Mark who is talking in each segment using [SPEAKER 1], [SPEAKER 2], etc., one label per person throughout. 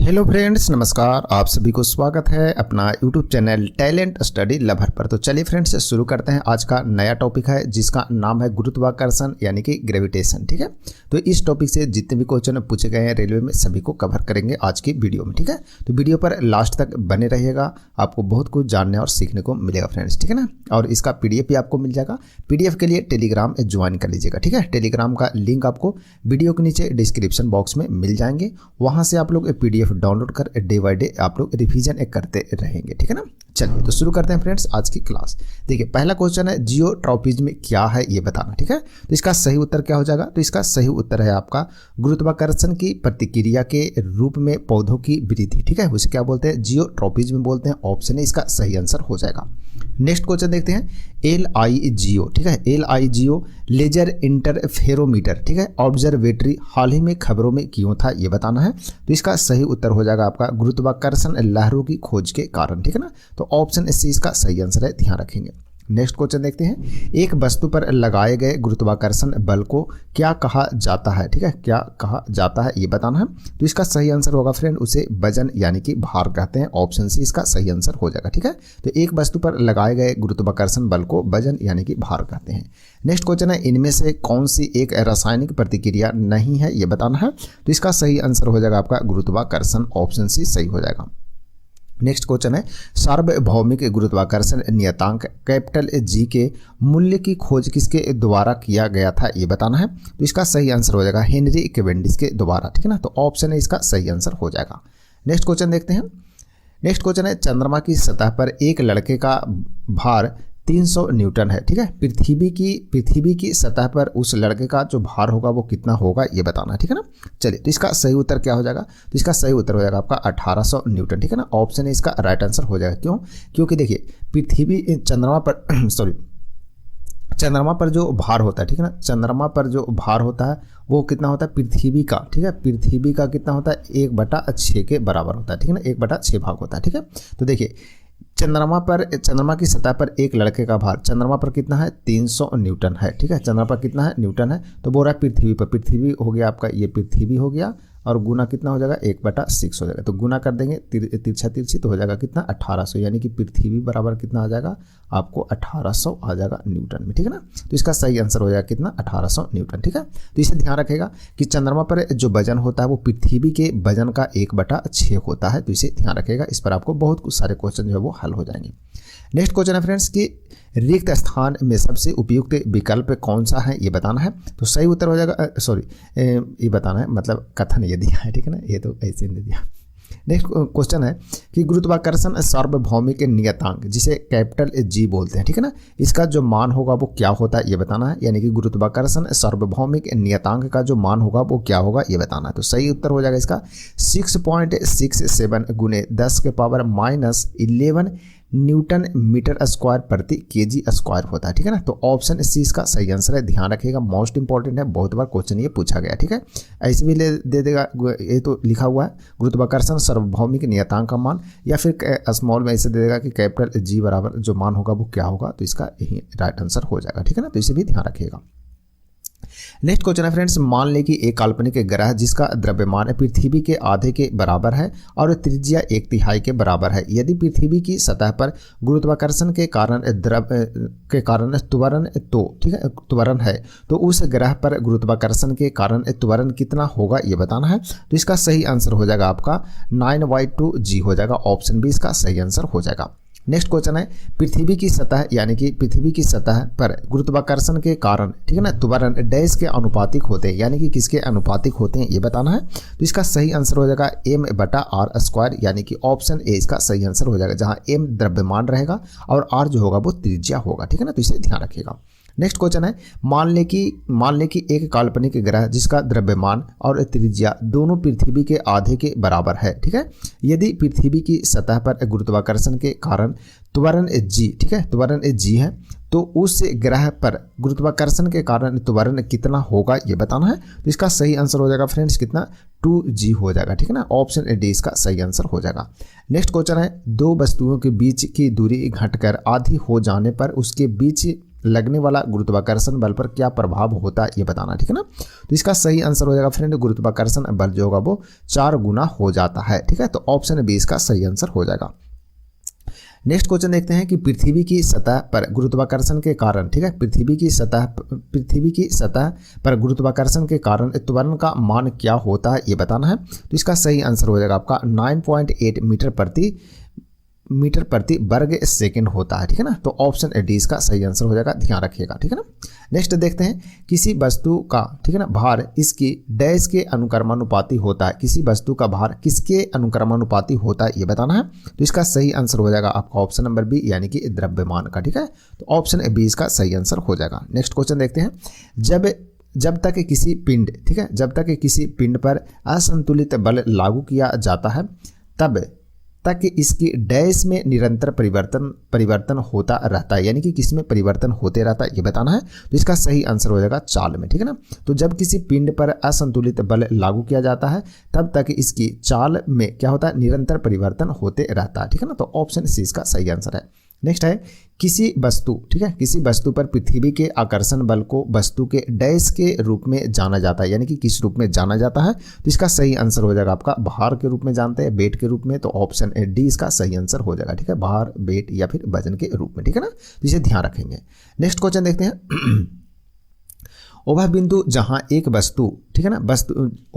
[SPEAKER 1] Hello friends, नमस्कार। आप सभी को स्वागत है अपना YouTube channel talent study lover पर। तो चलिए फ्रेंड्स शुरू करते हैं। आज का नया टॉपिक है जिसका नाम है गुरुत्वाकर्षण यानी कि ग्रेविटेशन। ठीक है, तो इस टॉपिक से जितने भी क्वेश्चन पूछे गए हैं रेलवे में सभी को कवर करेंगे आज की वीडियो में। ठीक है, तो वीडियो पर लास्ट तक बने रहिएगा, आपको बहुत कुछ जानने और सीखने को मिलेगा फ्रेंड्स। ठीक है ना, और इसका PDF भी आपको मिल जाएगा। PDF के लिए टेलीग्राम ज्वाइन कर लीजिएगा। ठीक है, टेलीग्राम का लिंक आपको वीडियो के नीचे डिस्क्रिप्शन बॉक्स में मिल जाएंगे। वहाँ से आप लोग PDF डाउनलोड कर डे बाय डे आप लोग रिवीजन करते रहेंगे। ठीक है ना, चलिए तो शुरू करते हैं फ्रेंड्स आज की क्लास। देखिए पहला क्वेश्चन है जियोट्रॉपिज्म क्या है ये बताना। ठीक है, तो इसका सही उत्तर क्या हो जाएगा? तो इसका सही उत्तर है आपका गुरुत्वाकर्षण की प्रतिक्रिया के रूप में पौधों की वृद्धि। ठीक है, उसे क्या बोलते हैं? जियोट्रॉपिज्म बोलते हैं। ऑप्शन है इसका सही आंसर हो जाएगा। नेक्स्ट क्वेश्चन देखते हैं LIGO। ठीक है, LIGO लेजर इंटरफेरोमीटर। ठीक है, ऑब्जर्वेटरी हाल ही में खबरों में क्यों था ये बताना है। तो इसका सही उत्तर हो जाएगा आपका गुरुत्वाकर्षण लहरों की खोज के कारण। ठीक है ना, तो ऑप्शन सी इसका सही आंसर है, ध्यान रखेंगे। नेक्स्ट क्वेश्चन देखते हैं एक वस्तु पर लगाए गए गुरुत्वाकर्षण बल को क्या कहा जाता है? ठीक है, क्या कहा जाता है ये बताना है। तो इसका सही आंसर होगा फ्रेंड उसे वजन यानी कि भार कहते हैं। ऑप्शन सी इसका सही आंसर हो जाएगा। ठीक है, तो एक वस्तु पर लगाए गए गुरुत्वाकर्षण बल को वजन यानी कि भार कहते हैं। नेक्स्ट क्वेश्चन है इनमें से कौन सी एक रासायनिक प्रतिक्रिया नहीं है ये बताना है। तो इसका सही आंसर हो जाएगा आपका गुरुत्वाकर्षण। ऑप्शन सी सही हो जाएगा। नेक्स्ट क्वेश्चन है सार्वभौमिक गुरुत्वाकर्षण नियतांक कैपिटल G के मूल्य की खोज किसके द्वारा किया गया था ये बताना है। तो इसका सही आंसर हो जाएगा हेनरी कैवेंडिश के द्वारा। ठीक है ना, तो ऑप्शन है इसका सही आंसर हो जाएगा। नेक्स्ट क्वेश्चन देखते हैं। नेक्स्ट क्वेश्चन है चंद्रमा की सतह पर एक लड़के का भार 300 न्यूटन है। ठीक है, पृथ्वी की सतह पर उस लड़के का जो भार होगा वो कितना होगा ये बताना है। ठीक है ना, चलिए तो इसका सही उत्तर क्या हो जाएगा? तो इसका सही उत्तर हो जाएगा आपका 1800 न्यूटन। ठीक है ना, ऑप्शन है इसका राइट आंसर हो जाएगा। क्यों? क्योंकि देखिए चंद्रमा पर जो भार होता है, ठीक है ना, चंद्रमा पर जो भार होता है वो कितना होता है पृथ्वी का। ठीक है, पृथ्वी का कितना होता है 1/6 के बराबर होता है। ठीक है ना, 1/6 भाग होता है। ठीक है, तो देखिए चंद्रमा की सतह पर एक लड़के का भार चंद्रमा पर कितना है 300 न्यूटन है। ठीक है, चंद्रमा पर कितना है न्यूटन है, तो बोल रहा है पृथ्वी पर, पृथ्वी हो गया आपका, ये पृथ्वी हो गया और गुना कितना हो जाएगा 1/6 हो जाएगा। तो गुना कर देंगे तिरछा तिरछी तो हो जाएगा कितना 1800, यानी कि पृथ्वी बराबर कितना आ जाएगा आपको 1800 आ जाएगा न्यूटन में। ठीक है ना, तो इसका सही आंसर हो जाएगा कितना 1800 न्यूटन। ठीक है, तो इसे ध्यान रखेगा कि चंद्रमा पर जो वजन होता है वो पृथ्वी के वजन का 1/6 होता है। तो इसे ध्यान रखेगा, इस पर आपको बहुत कुछ सारे क्वेश्चन जो है वो हल हो जाएंगे। नेक्स्ट क्वेश्चन है फ्रेंड्स कि रिक्त स्थान में सबसे उपयुक्त विकल्प कौन सा है ये बताना है। तो सही उत्तर हो जाएगा ये बताना है, मतलब कथन ये दिया है। ठीक है ना, ये तो ऐसे नहीं दिया। नेक्स्ट क्वेश्चन है कि गुरुत्वाकर्षण सार्वभौमिक नियतांक जिसे कैपिटल G बोलते हैं, ठीक है ना, इसका जो मान होगा वो क्या होता है ये बताना है। यानी कि गुरुत्वाकर्षण सार्वभौमिक नियतांक का जो मान होगा वो क्या होगा ये बताना है। तो सही उत्तर हो जाएगा इसका 6.67 × 10⁻11 न्यूटन मीटर स्क्वायर प्रति kg स्क्वायर होता है। ठीक है ना, तो ऑप्शन सी इसका सही आंसर है, ध्यान रखिएगा, मोस्ट इंपॉर्टेंट है, बहुत बार क्वेश्चन ये पूछा गया। ठीक है, ऐसे भी दे देगा, ये तो लिखा हुआ है गुरुत्वाकर्षण सार्वभौमिक नियतांक का मान, या फिर स्मॉल में ऐसे दे देगा कि कैपिटल G बराबर जो मान होगा वो क्या होगा। तो इसका यही राइट आंसर हो जाएगा। ठीक है ना, तो इसे भी ध्यान रखिएगा। नेक्स्ट क्वेश्चन है फ्रेंड्स मान लें कि एक काल्पनिक ग्रह जिसका द्रव्यमान पृथ्वी के आधे के बराबर है और त्रिज्या 1/3 के बराबर है, यदि पृथ्वी की सतह पर गुरुत्वाकर्षण के कारण त्वरण है तो उस ग्रह पर गुरुत्वाकर्षण के कारण त्वरण कितना होगा ये बताना है। तो इसका सही आंसर हो जाएगा आपका 9/2g हो जाएगा। ऑप्शन बी इसका सही आंसर हो जाएगा। नेक्स्ट क्वेश्चन है पृथ्वी की सतह यानी कि पृथ्वी की सतह पर गुरुत्वाकर्षण के कारण, ठीक है ना, त्वरण डैश के अनुपातिक होते हैं, यानी कि किसके अनुपातिक होते हैं ये बताना है। तो इसका सही आंसर हो जाएगा m/r², यानी कि ऑप्शन ए इसका सही आंसर हो जाएगा, जहां m द्रव्यमान रहेगा और r जो होगा वो त्रिज्या होगा। ठीक है ना, तो इसे ध्यान रखिएगा। नेक्स्ट क्वेश्चन है मान लें कि एक काल्पनिक ग्रह जिसका द्रव्यमान और त्रिज्या दोनों पृथ्वी के आधे के बराबर है। ठीक है, यदि पृथ्वी की सतह पर गुरुत्वाकर्षण के कारण त्वरण G, ठीक है, त्वरण G है, तो उस ग्रह पर गुरुत्वाकर्षण के कारण त्वरण कितना होगा ये बताना है। तो इसका सही आंसर हो जाएगा फ्रेंड्स कितना 2g हो जाएगा। ठीक है ना, ऑप्शन डी इसका सही आंसर हो जाएगा। नेक्स्ट क्वेश्चन है दो वस्तुओं के बीच की दूरी घटकर आधी हो जाने पर उसके बीच लगने वाला गुरुत्वाकर्षण बल पर क्या प्रभाव होता है ये बताना, ठीक है ना। तो इसका सही आंसर हो जाएगा फ्रेंड, गुरुत्वाकर्षण बल जो होगा वो 4 गुना हो जाता है, ठीक है। तो ऑप्शन बी इसका सही आंसर हो जाएगा। नेक्स्ट क्वेश्चन देखते हैं कि पृथ्वी की सतह पर गुरुत्वाकर्षण के कारण, ठीक है, पृथ्वी की सतह पर गुरुत्वाकर्षण के कारण त्वरण का मान क्या होता है ये बताना है। तो इसका सही आंसर हो जाएगा आपका 9.8 मीटर प्रति वर्ग सेकंड होता है, ठीक है ना। तो ऑप्शन डी इसका सही आंसर हो जाएगा, ध्यान रखिएगा, ठीक है ना। नेक्स्ट देखते हैं किसी वस्तु का, ठीक है ना, भार इसकी डैश के अनुक्रमानुपाती होता है। किसी वस्तु का भार किसके अनुक्रमानुपाती होता है ये बताना है। तो इसका सही आंसर हो जाएगा आपका ऑप्शन नंबर बी यानी कि द्रव्यमान का, ठीक है। तो ऑप्शन बी इसका सही आंसर हो जाएगा। नेक्स्ट क्वेश्चन देखते हैं, जब तक किसी पिंड, ठीक है, जब तक किसी पिंड पर असंतुलित बल लागू किया जाता है तब तक इसकी डैश में निरंतर परिवर्तन होता रहता है, यानी कि किसमें परिवर्तन होते रहता है ये बताना है। तो इसका सही आंसर हो जाएगा चाल में, ठीक है ना। तो जब किसी पिंड पर असंतुलित बल लागू किया जाता है तब तक इसकी चाल में क्या होता है, निरंतर परिवर्तन होते रहता है, ठीक है ना। तो ऑप्शन सी इसका सही आंसर है। नेक्स्ट है किसी वस्तु, ठीक है, किसी वस्तु पर पृथ्वी के आकर्षण बल को वस्तु के डैश के रूप में जाना जाता है, यानी कि किस रूप में जाना जाता है। तो इसका सही आंसर हो जाएगा आपका भार के रूप में जानते हैं, वेट के रूप में। तो ऑप्शन डी इसका सही आंसर हो जाएगा, ठीक है, भार, वेट या फिर वजन के रूप में, ठीक है ना। तो इसे ध्यान रखेंगे। नेक्स्ट क्वेश्चन देखते हैं वह बिंदु जहां एक वस्तु, ठीक है ना,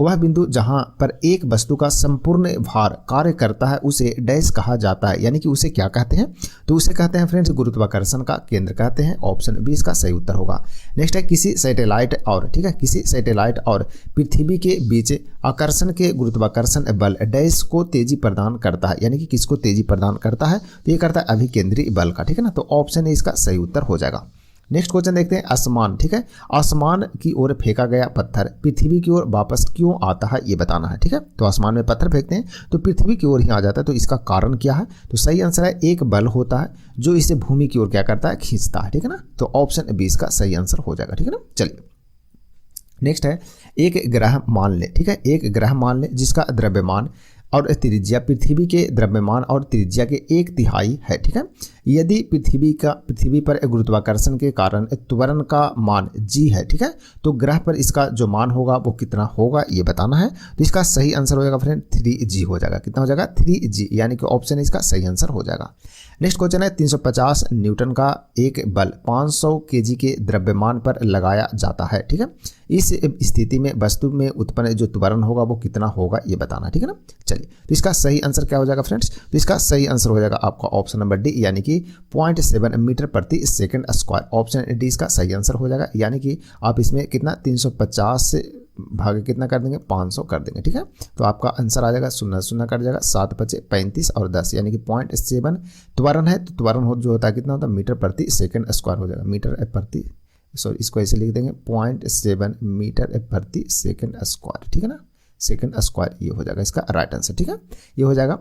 [SPEAKER 1] वह बिंदु जहां पर एक वस्तु का संपूर्ण भार कार्य करता है उसे डैश कहा जाता है, यानी कि उसे क्या कहते हैं। तो उसे कहते हैं फ्रेंड्स गुरुत्वाकर्षण का केंद्र कहते हैं। ऑप्शन बी इसका सही उत्तर होगा। नेक्स्ट है किसी सैटेलाइट और, ठीक है, किसी सैटेलाइट और पृथ्वी के बीच आकर्षण के गुरुत्वाकर्षण बल डैश को तेजी प्रदान करता है, यानी कि किसको तेजी प्रदान करता है। तो ये करता है अभिकेंद्री बल का, ठीक है ना। तो ऑप्शन ए इसका सही उत्तर हो जाएगा। नेक्स्ट क्वेश्चन देखते हैं आसमान, ठीक है, आसमान की ओर फेंका गया पत्थर पृथ्वी की ओर वापस क्यों आता है ये बताना है, ठीक है। तो आसमान में पत्थर फेंकते हैं तो पृथ्वी की ओर ही आ जाता है, तो इसका कारण क्या है। तो सही आंसर है एक बल होता है जो इसे भूमि की ओर क्या करता है, खींचता है, ठीक है ना। तो ऑप्शन बी इसका सही आंसर हो जाएगा, ठीक है ना। चलिए नेक्स्ट है एक ग्रह मान ले, ठीक है, एक ग्रह मान ले जिसका द्रव्यमान और त्रिज्या पृथ्वी के द्रव्यमान और त्रिज्या के 1/3 है, ठीक है। यदि पृथ्वी पर गुरुत्वाकर्षण के कारण त्वरण का मान g है, ठीक है, तो ग्रह पर इसका जो मान होगा वो कितना होगा ये बताना है। तो इसका सही आंसर हो जाएगा फ्रेंड 3g हो जाएगा। कितना हो जाएगा, 3g, यानी कि ऑप्शन इसका सही आंसर हो जाएगा। नेक्स्ट क्वेश्चन है 350 न्यूटन का एक बल 500 kg के द्रव्यमान पर लगाया जाता है, ठीक है। इस स्थिति में वस्तु में उत्पन्न जो त्वरण होगा वो कितना होगा ये बताना, ठीक है ना। चलिए तो इसका सही आंसर क्या हो जाएगा फ्रेंड्स। तो इसका सही आंसर हो जाएगा आपका ऑप्शन नंबर डी यानी कि 0.7 मीटर प्रति सेकंड स्क्वायर। ऑप्शन डी इसका सही आंसर हो जाएगा, यानी कि आप इसमें कितना 350 से भागे कितना कर देंगे 500 कर देंगे, ठीक है। तो आपका आंसर आ जाएगा 0 कट जाएगा 7 × 5 = 35 और 10 यानी कि 0.7 त्वरण है। तो त्वरण जो होता है कितना होता है मीटर प्रति सेकंड स्क्वायर हो जाएगा। मीटर प्रति इसको ऐसे लिख देंगे 0.7 मीटर प्रति सेकंड स्क्वायर, ठीक है ना। सेकंड स्क्वायर ये हो जाएगा इसका राइट आंसर, ठीक है। ये हो जाएगा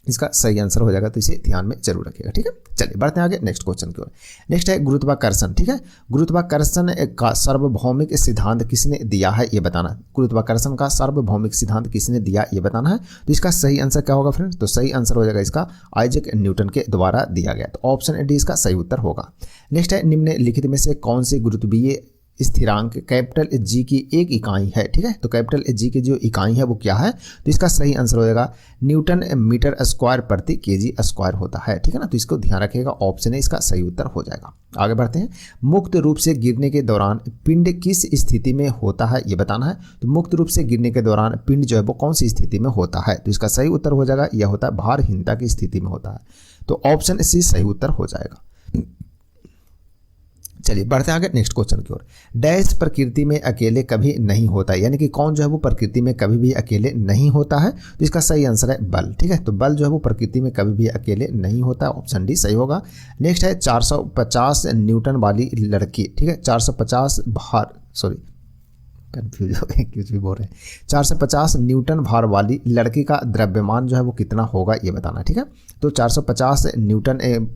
[SPEAKER 1] इसका सही आंसर हो जाएगा, तो इसे ध्यान में जरूर रखिएगा, ठीक है। चलिए बढ़ते हैं आगे नेक्स्ट क्वेश्चन की ओर। नेक्स्ट है गुरुत्वाकर्षण, ठीक है। गुरुत्वाकर्षण का सार्वभौमिक सिद्धांत किसने दिया है ये बताना। गुरुत्वाकर्षण का सार्वभौमिक सिद्धांत किसने दिया ये बताना है। तो इसका सही आंसर क्या होगा फ्रेंड्स। तो सही आंसर हो जाएगा इसका आइजैक न्यूटन के द्वारा दिया गया। तो ऑप्शन डी इसका सही उत्तर होगा। नेक्स्ट है निम्नलिखित में से कौन सी गुरुत्वीय स्थिरांक कैपिटल जी की एक इकाई है, ठीक है। तो कैपिटल जी की जो इकाई है वो क्या है। तो इसका सही आंसर हो जाएगा न्यूटन मीटर स्क्वायर प्रति केजी स्क्वायर होता है, ठीक है ना। तो इसको ध्यान रखिएगा, ऑप्शन है इसका सही उत्तर हो जाएगा। आगे बढ़ते हैं। मुक्त रूप से गिरने के दौरान पिंड किस स्थिति में होता है ये बताना है। तो मुक्त रूप से गिरने के दौरान पिंड जो है वो कौन सी स्थिति में होता है। तो इसका सही उत्तर हो जाएगा यह होता है भारहीनता की स्थिति में होता है। तो ऑप्शन सी सही उत्तर हो जाएगा। चलिए बढ़ते आगे नेक्स्ट क्वेश्चन की ओर। डैश प्रकृति में अकेले कभी नहीं होता है, यानी कि कौन जो है वो प्रकृति में कभी भी अकेले नहीं होता है। तो इसका सही आंसर है बल, ठीक है। तो बल जो है वो प्रकृति में कभी भी अकेले नहीं होता है। ऑप्शन डी सही होगा। नेक्स्ट है 450 न्यूटन वाली लड़की, ठीक है। 450 भार, सॉरी कंफ्यूज हो गए, कुछ भी बोल रहे हैं। 450 न्यूटन भार वाली लड़की का द्रव्यमान जो है वो कितना होगा ये बताना, ठीक है। तो 450 न्यूटन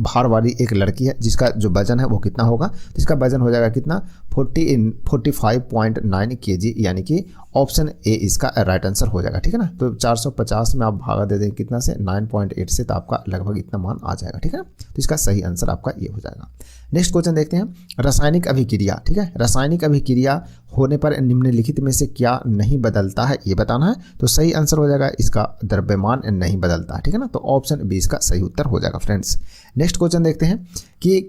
[SPEAKER 1] भार वाली एक लड़की है जिसका जो वजन है वो कितना होगा। तो इसका वजन हो जाएगा कितना 45.9 kg, यानी कि ऑप्शन ए इसका राइट आंसर हो जाएगा, ठीक है ना। तो 450 में आप भागा दे देंगे कितना से 9.8 से, तो आपका लगभग इतना मान आ जाएगा, ठीक है ना। तो इसका सही आंसर आपका ये हो जाएगा। नेक्स्ट क्वेश्चन देखते हैं, रासायनिक अभिक्रिया, ठीक है। रासायनिक अभिक्रिया होने पर निम्नलिखित में से क्या नहीं बदलता है ये बताना है। तो सही आंसर हो जाएगा इसका द्रव्यमान नहीं बदलता है, ठीक है ना। तो ऑप्शन बी इसका सही उत्तर हो जाएगा फ्रेंड्स। नेक्स्ट क्वेश्चन देखते हैं कि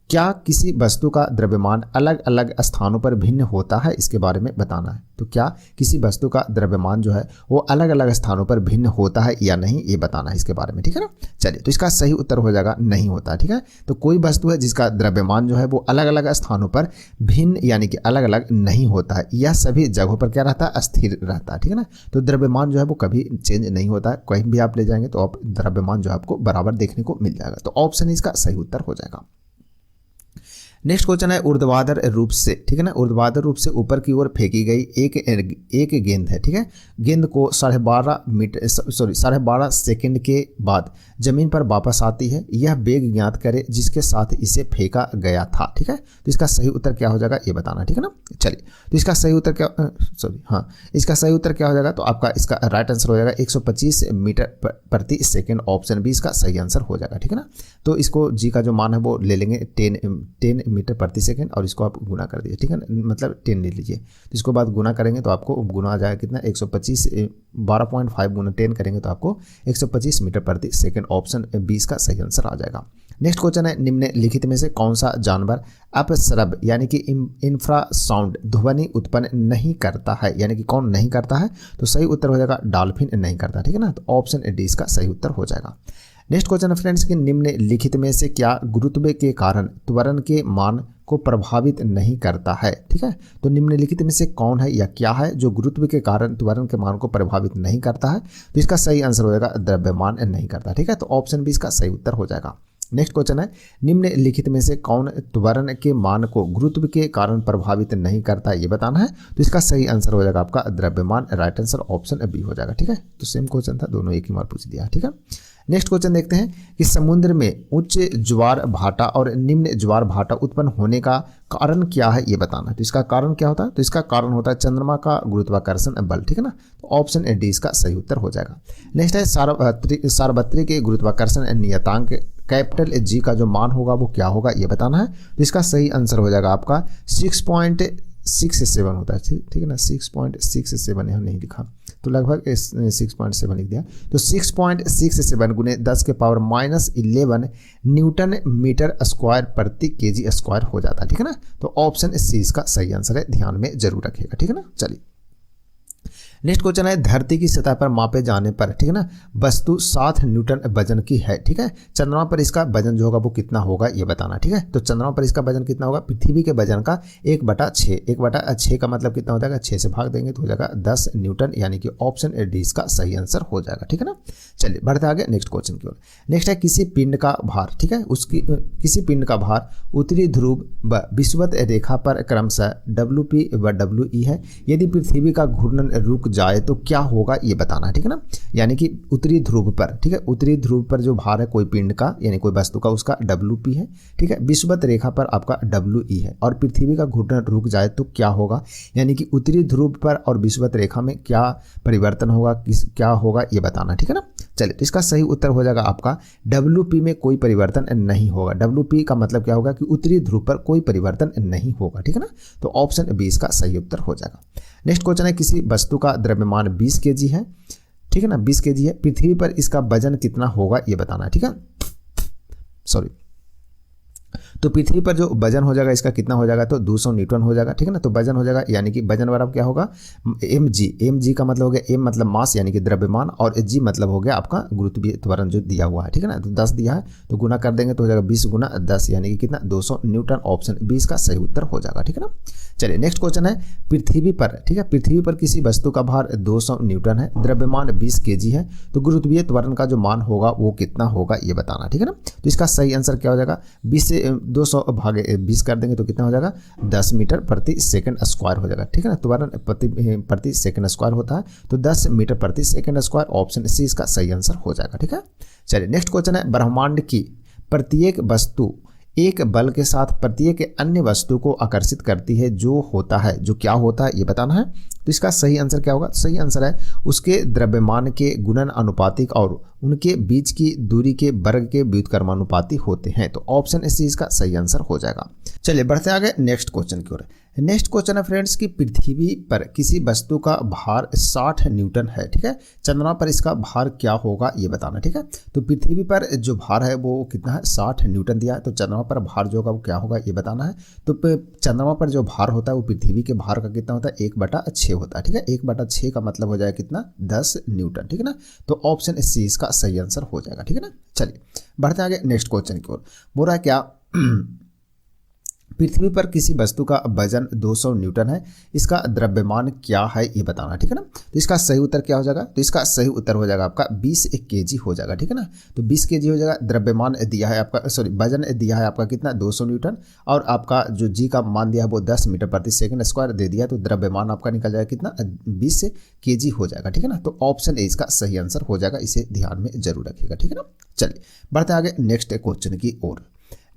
[SPEAKER 1] क्या किसी वस्तु का द्रव्यमान अलग अलग स्थानों पर भिन्न होता है, इसके बारे में बताना है। तो क्या किसी वस्तु का द्रव्यमान जो है वो अलग अलग स्थानों पर भिन्न होता है या नहीं, ये बताना है इसके बारे में, ठीक है ना। चलिए, तो इसका सही उत्तर हो जाएगा नहीं होता है, ठीक है। तो कोई वस्तु है जिसका द्रव्यमान जो है वो अलग अलग स्थानों पर भिन्न यानी कि अलग अलग नहीं होता है, यह सभी जगहों पर क्या रहता है, स्थिर रहता है, ठीक है ना। तो द्रव्यमान जो है वो कभी चेंज नहीं होता है, कहीं भी आप ले जाएंगे तो आप द्रव्यमान जो है आपको बराबर देखने को मिल जाएगा। तो ऑप्शन इसका सही उत्तर हो जाएगा। नेक्स्ट क्वेश्चन है ऊर्ध्वाधर रूप से, ठीक है ना। ऊर्ध्वाधर रूप से ऊपर की ओर फेंकी गई एक गेंद है, ठीक है। गेंद को 12.5 सेकंड के बाद जमीन पर वापस आती है। यह वेग ज्ञात करे जिसके साथ इसे फेंका गया था, ठीक है। तो इसका सही उत्तर क्या हो जाएगा ये बताना, ठीक है ना। चलिए, तो इसका सही उत्तर इसका सही उत्तर क्या हो जाएगा, तो आपका इसका राइट आंसर हो जाएगा 125 मीटर प्रति सेकेंड। ऑप्शन बी इसका सही आंसर हो जाएगा, ठीक है ना। तो इसको जी का जो मान है वो ले लेंगे 10 मीटर प्रति सेकंड और इसको आप गुना कर दीजिए, ठीक है ना, मतलब 10 ले लीजिए। तो इसको बाद गुना करेंगे तो आपको गुना आ जाएगा कितना 125, 12.5 गुना 10 करेंगे तो आपको 125 मीटर प्रति सेकंड। ऑप्शन 20 का सही आंसर आ जाएगा। नेक्स्ट क्वेश्चन है, निम्नलिखित में से कौन सा जानवर अपस्रव यानी कि इंफ्रासाउंड ध्वनि उत्पन्न नहीं करता है, यानी कि कौन नहीं करता है। तो सही उत्तर हो जाएगा डॉल्फिन नहीं करता, ठीक है ना। तो ऑप्शन डी इसका सही उत्तर हो जाएगा। नेक्स्ट क्वेश्चन है फ्रेंड्स कि निम्नलिखित में से क्या गुरुत्व के कारण त्वरण के मान को प्रभावित नहीं करता है, ठीक है। तो निम्नलिखित में से कौन है या क्या है जो गुरुत्व के कारण त्वरण के मान को प्रभावित नहीं करता है। तो इसका सही आंसर हो जाएगा द्रव्यमान नहीं करता, ठीक है। तो ऑप्शन बी इसका सही उत्तर हो जाएगा। नेक्स्ट क्वेश्चन है, निम्नलिखित में से कौन त्वरण के मान को गुरुत्व के कारण प्रभावित नहीं करता है ये बताना है। तो इसका सही आंसर हो जाएगा आपका द्रव्यमान, राइट आंसर ऑप्शन बी हो जाएगा, ठीक है। तो सेम क्वेश्चन था, दोनों एक ही बार पूछ दिया, ठीक है। नेक्स्ट क्वेश्चन देखते हैं कि समुद्र में उच्च ज्वार भाटा और निम्न ज्वार भाटा उत्पन्न होने का कारण क्या है ये बताना है। तो इसका कारण क्या होता है, तो इसका कारण होता है चंद्रमा का गुरुत्वाकर्षण बल, ठीक है ना। तो ऑप्शन डी इसका सही उत्तर हो जाएगा। नेक्स्ट है सार्वत्रिक गुरुत्वाकर्षण नियतांक कैपिटल जी का जो मान होगा वो क्या होगा ये बताना है। तो इसका सही आंसर हो जाएगा आपका 6.67 होता है, ठीक है ना। 6.67 यहाँ नहीं लिखा तो लगभग 6.7 लिख दिया। तो 6.67 गुने 10 के पावर -11 न्यूटन मीटर स्क्वायर प्रति केजी स्क्वायर हो जाता है, ठीक है ना। तो ऑप्शन सी इसका सही आंसर है, ध्यान में जरूर रखिएगा, ठीक है ना। चलिए, नेक्स्ट क्वेश्चन है, धरती की सतह पर मापे जाने पर, ठीक है ना, वस्तु 7 न्यूटन वजन की है, ठीक है। चंद्रमा पर इसका वजन जो होगा वो कितना होगा ये बताना, ठीक है। तो चंद्रमा पर इसका वजन कितना होगा, पृथ्वी के वजन का 1/6। 1/6 का मतलब कितना हो जाएगा, 6 से भाग देंगे तो हो जाएगा 10 न्यूटन, यानी कि ऑप्शन डी इसका सही आंसर हो जाएगा, ठीक है ना। चलिए बढ़ते आगे नेक्स्ट क्वेश्चन की ओर। नेक्स्ट है, किसी पिंड का भार, ठीक है, किसी पिंड का भार उत्तरी ध्रुव व विषुवत रेखा पर क्रमशः WP व WE है। यदि पृथ्वी का घूर्णन रुक जाए तो क्या होगा ये बताना है, ठीक है ना। यानी कि उत्तरी ध्रुव पर, ठीक है, उत्तरी ध्रुव पर जो भार है कोई पिंड का यानी कोई वस्तु का उसका WP है, ठीक है। विषुवत रेखा पर आपका WE है और पृथ्वी का घूर्णन रुक जाए तो क्या होगा, यानी कि उत्तरी ध्रुव पर और विषुवत रेखा में क्या परिवर्तन होगा, क्या होगा ये बताना, ठीक है ना। चलिए, तो इसका सही उत्तर हो जाएगा आपका WP में कोई परिवर्तन नहीं होगा। WP का मतलब क्या होगा कि उत्तरी ध्रुव पर कोई परिवर्तन नहीं होगा, ठीक है ना। तो ऑप्शन बी इसका सही उत्तर हो जाएगा। नेक्स्ट क्वेश्चन है, किसी वस्तु का द्रव्यमान 20 kg है, ठीक है ना, 20 kg है। पृथ्वी पर इसका वजन कितना होगा ये बताना है, ठीक है। तो पृथ्वी पर जो वजन हो जाएगा इसका कितना हो जाएगा, तो 200 न्यूटन हो जाएगा, ठीक है ना। तो वजन हो जाएगा यानी कि वजन बराबर क्या होगा, mg का मतलब हो गया, m मतलब मास यानी कि द्रव्यमान और g मतलब हो गया आपका गुरुत्वीय त्वरण जो दिया हुआ है, ठीक है ना। तो 10 दिया है तो गुना कर देंगे तो हो जाएगा 20 गुना 10 यानी कि कितना 200 न्यूटन। ऑप्शन 20 का सही उत्तर हो जाएगा, ठीक है ना। चलिए नेक्स्ट क्वेश्चन है, पृथ्वी पर, ठीक है, पृथ्वी पर किसी वस्तु का भार 200 न्यूटन है, द्रव्यमान 20 kg है, तो गुरुत्वीय त्वरण का जो मान होगा वो कितना होगा ये बताना, ठीक है ना। तो इसका सही आंसर क्या हो जाएगा, 20 से 200 भागे 20 कर देंगे तो कितना हो जाएगा 10 मीटर प्रति सेकंड स्क्वायर हो जाएगा, ठीक है ना। त्वरण प्रति सेकंड स्क्वायर होता है तो 10 मीटर प्रति सेकंड स्क्वायर। ऑप्शन सी इसका सही आंसर हो जाएगा, ठीक है। चलिए नेक्स्ट क्वेश्चन है, ब्रह्मांड की प्रत्येक वस्तु एक बल के साथ प्रत्येक अन्य वस्तु को आकर्षित करती है जो होता है, जो क्या होता है ये बताना है। तो इसका सही आंसर क्या होगा? सही आंसर है उसके द्रव्यमान के गुणन अनुपातिक और उनके बीच की दूरी के वर्ग के व्युत्क्रमानुपाती होते हैं। तो ऑप्शन सी इसका सही आंसर हो जाएगा। चलिए बढ़ते आगे नेक्स्ट क्वेश्चन की ओर। नेक्स्ट क्वेश्चन है फ्रेंड्स कि पृथ्वी पर किसी वस्तु का भार 60 न्यूटन है, ठीक है। चंद्रमा पर इसका भार क्या होगा ये बताना, ठीक है। तो पृथ्वी पर जो भार है वो कितना है? 60 न्यूटन दिया है। तो चंद्रमा पर भार जो होगा वो क्या होगा ये बताना है। तो चंद्रमा पर जो भार होता है वो पृथ्वी के भार का कितना होता है? 1/6 होता है, ठीक है। 1/6 का मतलब हो जाएगा कितना? 10 न्यूटन, ठीक है ना। तो ऑप्शन सी इसका सही आंसर हो जाएगा, ठीक है ना। चलिए बढ़ते आगे नेक्स्ट क्वेश्चन की ओर। बोल रहा है क्या पृथ्वी पर किसी वस्तु का वजन 200 न्यूटन है, इसका द्रव्यमान क्या है ये बताना, ठीक है ना। तो इसका सही उत्तर क्या हो जाएगा? तो इसका सही उत्तर हो जाएगा आपका 20 केजी हो जाएगा, ठीक है ना। तो 20 केजी हो जाएगा। द्रव्यमान दिया है आपका, सॉरी वजन दिया है आपका कितना? 200 न्यूटन, और आपका जो जी का मान दिया है वो 10 मीटर प्रति सेकंड स्क्वायर दे दिया है। तो द्रव्यमान आपका निकल जाएगा कितना? 20 केजी हो जाएगा, ठीक है ना। तो ऑप्शन ए इसका सही आंसर हो जाएगा, इसे ध्यान में जरूर रखिएगा, ठीक है ना। चलिए बढ़ते आगे नेक्स्ट क्वेश्चन की ओर।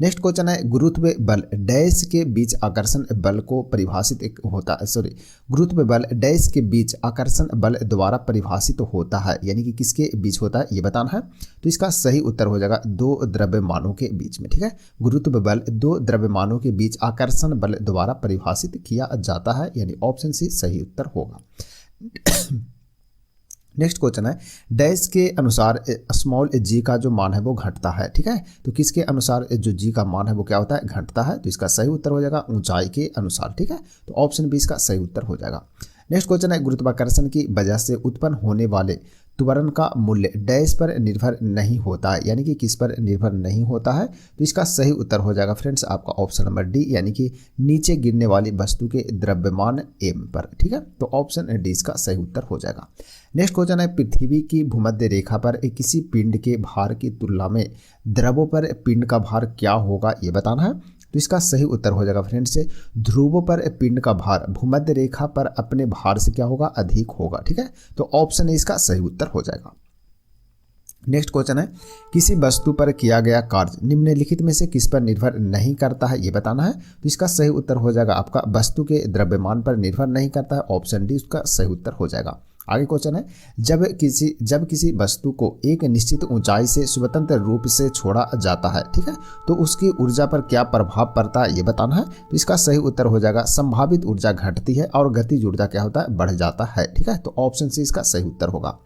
[SPEAKER 1] नेक्स्ट क्वेश्चन है गुरुत्व बल डैश के बीच आकर्षण बल को परिभाषित होता है, सॉरी गुरुत्व बल डैश के बीच आकर्षण बल द्वारा परिभाषित होता है, यानी कि किसके बीच होता है ये बताना है। तो इसका सही उत्तर हो जाएगा 2 द्रव्यमानों के बीच में, ठीक है। गुरुत्व बल 2 द्रव्यमानों के बीच आकर्षण बल द्वारा परिभाषित किया जाता है, यानी ऑप्शन सी सही उत्तर होगा। नेक्स्ट क्वेश्चन है डैश के अनुसार स्मॉल जी का जो मान है वो घटता है, ठीक है। तो किसके अनुसार जो जी का मान है वो क्या होता है? घटता है। तो इसका सही उत्तर हो जाएगा ऊंचाई के अनुसार, ठीक है। तो ऑप्शन बी इसका सही उत्तर हो जाएगा। नेक्स्ट क्वेश्चन है गुरुत्वाकर्षण की वजह से उत्पन्न होने वाले त्वरण का मूल्य डैश पर निर्भर नहीं होता है, यानी कि किस पर निर्भर नहीं होता है। तो इसका सही उत्तर हो जाएगा फ्रेंड्स आपका ऑप्शन नंबर डी, यानी कि नीचे गिरने वाली वस्तु के द्रव्यमान एम पर, ठीक है। तो ऑप्शन डी इसका सही उत्तर हो जाएगा। नेक्स्ट क्वेश्चन है पृथ्वी की भूमध्य रेखा पर किसी पिंड के भार की तुलना में द्रवों पर पिंड का भार क्या होगा ये बताना है। तो इसका सही उत्तर हो जाएगा फ्रेंड्स ध्रुवों पर पिंड का भार भूमध्य रेखा पर अपने भार से क्या होगा? अधिक होगा, ठीक है। तो ऑप्शन ए इसका सही उत्तर हो जाएगा। नेक्स्ट क्वेश्चन है किसी वस्तु पर किया गया कार्य निम्नलिखित में से किस पर निर्भर नहीं करता है ये बताना है। तो इसका सही उत्तर हो जाएगा आपका वस्तु के द्रव्यमान पर निर्भर नहीं करता है, ऑप्शन डी उसका सही उत्तर हो जाएगा। आगे क्वेश्चन है जब किसी वस्तु को एक निश्चित ऊंचाई से स्वतंत्र रूप से छोड़ा जाता है, ठीक है, तो उसकी ऊर्जा पर क्या प्रभाव पड़ता है ये बताना है। तो इसका सही उत्तर हो जाएगा संभावित ऊर्जा घटती है और गतिज ऊर्जा क्या होता है? बढ़ जाता है, ठीक है। तो ऑप्शन सी इसका सही उत्तर होगा।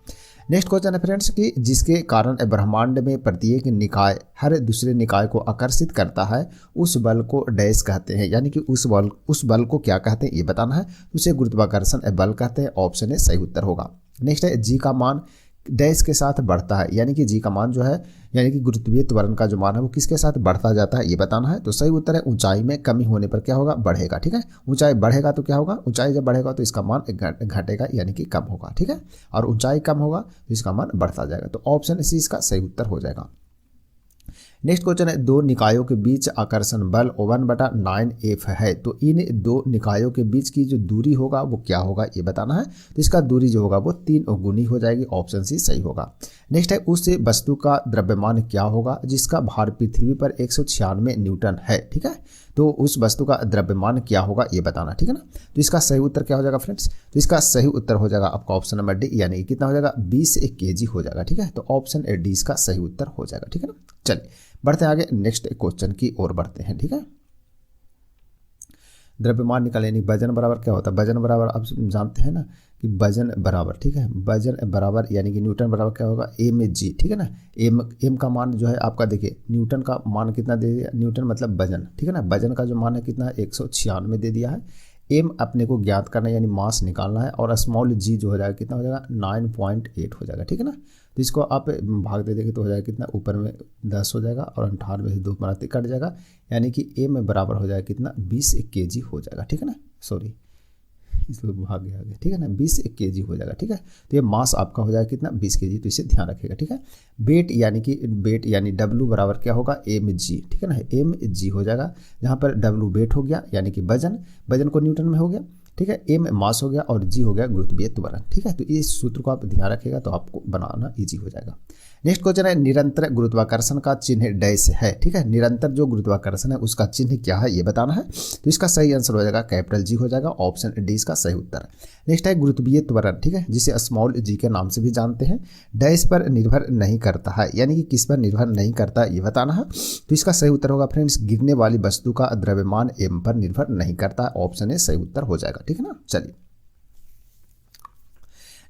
[SPEAKER 1] नेक्स्ट क्वेश्चन है फ्रेंड्स कि जिसके कारण ब्रह्मांड में प्रत्येक निकाय हर दूसरे निकाय को आकर्षित करता है उस बल को डैश कहते हैं, यानी कि उस बल को क्या कहते हैं ये बताना है। उसे गुरुत्वाकर्षण बल कहते हैं, ऑप्शन ए सही उत्तर होगा। नेक्स्ट है जी का मान डैश के साथ बढ़ता है, यानी कि जी का मान जो है यानी कि गुरुत्वीय त्वरण का जो मान है वो किसके साथ बढ़ता जाता है ये बताना है। तो सही उत्तर है ऊंचाई में कमी होने पर क्या होगा? बढ़ेगा, ठीक है। ऊंचाई बढ़ेगा तो क्या होगा? ऊंचाई जब बढ़ेगा तो इसका मान घटेगा, यानी कि कम होगा, ठीक है। और ऊंचाई कम होगा तो इसका मान बढ़ता जाएगा। तो ऑप्शन सी इसका सही उत्तर हो जाएगा। नेक्स्ट क्वेश्चन है दो निकायों के बीच आकर्षण बल 1/9F है, तो इन दो निकायों के बीच की जो दूरी होगा वो क्या होगा ये बताना है। तो इसका दूरी जो होगा वो 3 गुनी हो जाएगी, ऑप्शन सी सही होगा। नेक्स्ट है उस वस्तु का द्रव्यमान क्या होगा जिसका भार पृथ्वी पर 196 न्यूटन है, ठीक है। तो उस वस्तु का द्रव्यमान क्या होगा ये बताना, ठीक है ना। तो इसका सही उत्तर क्या हो जाएगा फ्रेंड्स? तो इसका सही उत्तर हो जाएगा आपका ऑप्शन नंबर डी, यानी कि कितना हो जाएगा? 20 kg हो जाएगा, ठीक है। तो ऑप्शन डी इसका सही उत्तर हो जाएगा, ठीक है ना। चलिए बढ़ते हैं आगे नेक्स्ट क्वेश्चन की ओर बढ़ते हैं, ठीक है। द्रव्यमान निकालें यानी वजन बराबर क्या होता है? वजन बराबर आप जानते हैं ना कि वजन बराबर, ठीक है, वजन बराबर यानी कि न्यूटन बराबर क्या होगा? mg, ठीक है ना। एम का मान जो है आपका देखिए न्यूटन का मान कितना दे दिया? न्यूटन मतलब वजन, ठीक है ना। वजन का जो मान है कितना है? 196 दे दिया है। एम अपने को ज्ञात करना यानी मास निकालना है, और स्मॉल जी जो हो जाएगा कितना हो जाएगा? 9.8 हो जाएगा, ठीक है ना। तो इसको आप भाग दे देंगे तो हो जाएगा कितना? ऊपर में 10 हो जाएगा और 98 से 2 मराती कट जाएगा, यानी कि ए में बराबर हो जाएगा कितना? 20 kg हो जाएगा, ठीक है ना। सॉरी इसको भाग गया, ठीक है ना। 20 kg हो जाएगा, ठीक है। तो ये मास आपका हो जाएगा कितना? 20 kg, तो इसे ध्यान रखिएगा, ठीक है। वेट यानी W बराबर क्या होगा? mg, ठीक है ना। mg हो जाएगा, जहाँ पर W वेट हो गया यानी कि वजन को न्यूटन में हो गया, ठीक है। ए में मास हो गया और जी हो गया गुरुत्वीय त्वरण, ठीक है। तो इस सूत्र को आप ध्यान रखिएगा तो आपको बनाना ईजी हो जाएगा। नेक्स्ट क्वेश्चन है निरंतर गुरुत्वाकर्षण का चिन्ह डैश है, ठीक है। निरंतर जो गुरुत्वाकर्षण है उसका चिन्ह क्या है ये बताना है। तो इसका सही आंसर हो जाएगा कैपिटल जी हो जाएगा, ऑप्शन डी इसका सही उत्तर है। नेक्स्ट है गुरुत्वीय त्वरण, ठीक है, जिसे स्मॉल जी के नाम से भी जानते हैं। डैश पर निर्भर नहीं करता है, यानी कि किस पर निर्भर नहीं करता ये बताना है। तो इसका सही उत्तर होगा फ्रेंड्स गिरने वाली वस्तु का द्रव्यमान एम पर निर्भर नहीं करता, ऑप्शन ए सही उत्तर हो जाएगा, ठीक है ना। चलिए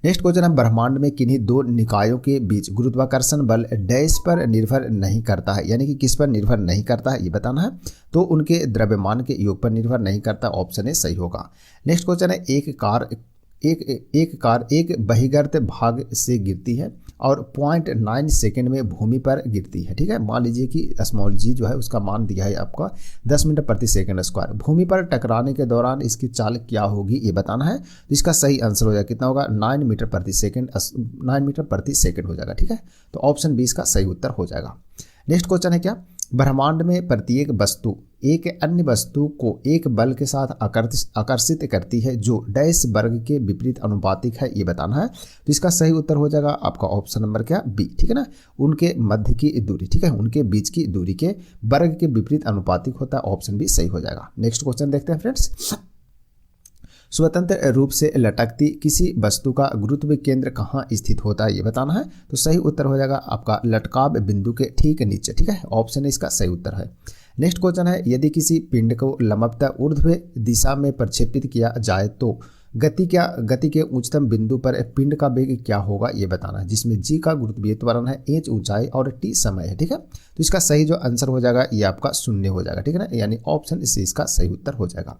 [SPEAKER 1] नेक्स्ट क्वेश्चन है ब्रह्मांड में किन्हीं दो निकायों के बीच गुरुत्वाकर्षण बल डैश पर निर्भर नहीं करता है, यानी कि किस पर निर्भर नहीं करता है ये बताना है। तो उनके द्रव्यमान के योग पर निर्भर नहीं करता, ऑप्शन ए सही होगा। नेक्स्ट क्वेश्चन है एक कार एक बहिर्गत भाग से गिरती है और 0.9 सेकेंड में भूमि पर गिरती है, ठीक है। मान लीजिए कि स्मॉल जी जो है उसका मान दिया है आपका 10 मीटर प्रति सेकंड स्क्वायर। भूमि पर टकराने के दौरान इसकी चाल क्या होगी ये बताना है। तो इसका सही आंसर हो जाएगा कितना होगा 9 मीटर प्रति सेकंड हो जाएगा, ठीक है। तो ऑप्शन बी इसका सही उत्तर हो जाएगा। नेक्स्ट क्वेश्चन है क्या ब्रह्मांड में प्रत्येक वस्तु एक अन्य वस्तु को एक बल के साथ आकर्षित करती है जो डैश वर्ग के विपरीत अनुपातिक है ये बताना है। तो इसका सही उत्तर हो जाएगा आपका ऑप्शन नंबर क्या बी, ठीक है ना। उनके मध्य की दूरी, ठीक है, उनके बीच की दूरी के वर्ग के विपरीत अनुपातिक होता है, ऑप्शन बी सही हो जाएगा। नेक्स्ट क्वेश्चन देखते हैं फ्रेंड्स। स्वतंत्र रूप से लटकती किसी वस्तु का गुरुत्व केंद्र कहाँ स्थित होता है ये बताना है। तो सही उत्तर हो जाएगा आपका लटकाव बिंदु के ठीक नीचे, ठीक है, ऑप्शन इसका सही उत्तर है। नेक्स्ट क्वेश्चन है यदि किसी पिंड को लंबवत ऊर्ध्व दिशा में प्रक्षेपित किया जाए तो गति के उच्चतम बिंदु पर पिंड का वेग क्या होगा ये बताना है, जिसमें जी का गुरुत्वीय त्वरण है, एच ऊंचाई और टी समय है, ठीक है। तो इसका सही जो आंसर हो जाएगा ये आपका 0 हो जाएगा, ठीक है ना, यानी ऑप्शन सी इसका सही उत्तर हो जाएगा।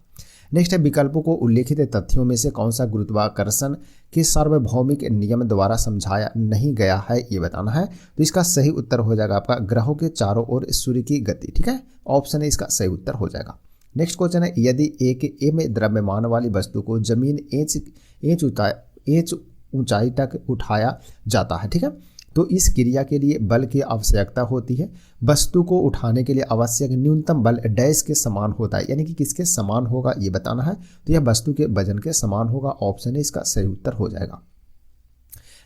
[SPEAKER 1] नेक्स्ट है विकल्पों को उल्लेखित तथ्यों में से कौन सा गुरुत्वाकर्षण के सार्वभौमिक नियम द्वारा समझाया नहीं गया है ये बताना है। तो इसका सही उत्तर हो जाएगा आपका ग्रहों के चारों ओर सूर्य की गति, ठीक है, ऑप्शन है इसका सही उत्तर हो जाएगा। नेक्स्ट क्वेश्चन है यदि एक एम द्रव्यमान वाली वस्तु को जमीन एच ऊंचाई तक उठाया जाता है, ठीक है, तो इस क्रिया के लिए बल की आवश्यकता होती है। वस्तु को उठाने के लिए आवश्यक न्यूनतम बल डैश के समान होता है, यानी कि किसके समान होगा ये बताना है। तो यह वस्तु के वजन के समान होगा, ऑप्शन है इसका सही उत्तर हो जाएगा।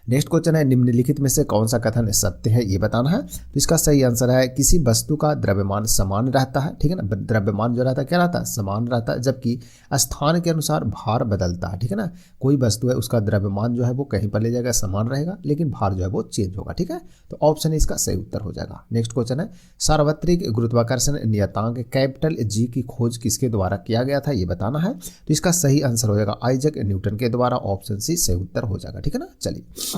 [SPEAKER 1] नेक्स्ट क्वेश्चन है निम्नलिखित में से कौन सा कथन सत्य है ये बताना है। तो इसका सही आंसर है किसी वस्तु का द्रव्यमान समान रहता है, ठीक है ना, द्रव्यमान जो रहता है क्या रहता है समान रहता है, जबकि स्थान के अनुसार भार बदलता है, ठीक है ना। कोई वस्तु है उसका द्रव्यमान जो है वो कहीं पर ले जाएगा समान रहेगा, लेकिन भार जो है वो चेंज होगा, ठीक है। तो ऑप्शन इसका सही उत्तर हो जाएगा। नेक्स्ट क्वेश्चन है सार्वत्रिक गुरुत्वाकर्षण नियतांक कैपिटल जी की खोज किसके द्वारा किया गया था ये बताना है। तो इसका सही आंसर हो जाएगा आइजैक न्यूटन के द्वारा, ऑप्शन सी सही उत्तर हो जाएगा, ठीक है ना। चलिए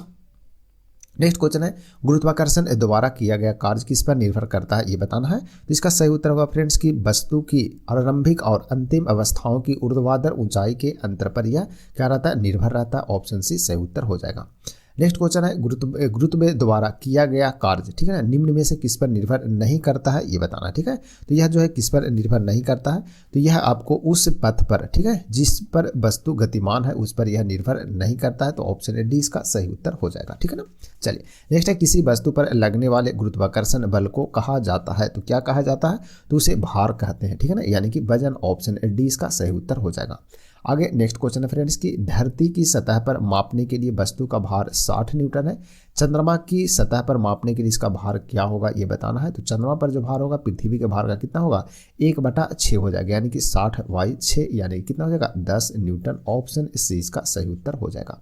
[SPEAKER 1] नेक्स्ट क्वेश्चन है गुरुत्वाकर्षण द्वारा किया गया कार्य किस पर निर्भर करता है ये बताना है। तो इसका सही उत्तर होगा फ्रेंड्स की वस्तु की आरंभिक और अंतिम अवस्थाओं की ऊर्ध्वाधर ऊंचाई के अंतर पर यह क्या रहता है निर्भर रहता है, ऑप्शन सी सही उत्तर हो जाएगा। नेक्स्ट क्वेश्चन है गुरुत्व द्वारा किया गया कार्य, ठीक है ना, निम्न में से किस पर निर्भर नहीं करता है ये बताना, ठीक है। तो यह जो है किस पर निर्भर नहीं करता है, तो यह आपको उस पथ पर, ठीक है, जिस पर वस्तु गतिमान है उस पर यह निर्भर नहीं करता है, तो ऑप्शन डी इसका सही उत्तर हो जाएगा, ठीक है ना। चलिए नेक्स्ट है किसी वस्तु पर लगने वाले गुरुत्वाकर्षण बल को कहा जाता है, तो क्या कहा जाता है, तो उसे भार कहते हैं, ठीक है ना, यानी कि वजन, ऑप्शन डी इसका सही उत्तर हो जाएगा। आगे नेक्स्ट क्वेश्चन है फ्रेंड्स की धरती की सतह पर मापने के लिए वस्तु का भार 60 न्यूटन है, चंद्रमा की सतह पर मापने के लिए इसका भार क्या होगा ये बताना है। तो चंद्रमा पर जो भार होगा पृथ्वी के भार का कितना होगा 1/6 हो जाएगा, यानी कि 60/6 यानी कितना हो जाएगा 10 न्यूटन, ऑप्शन सी इसका सही उत्तर हो जाएगा।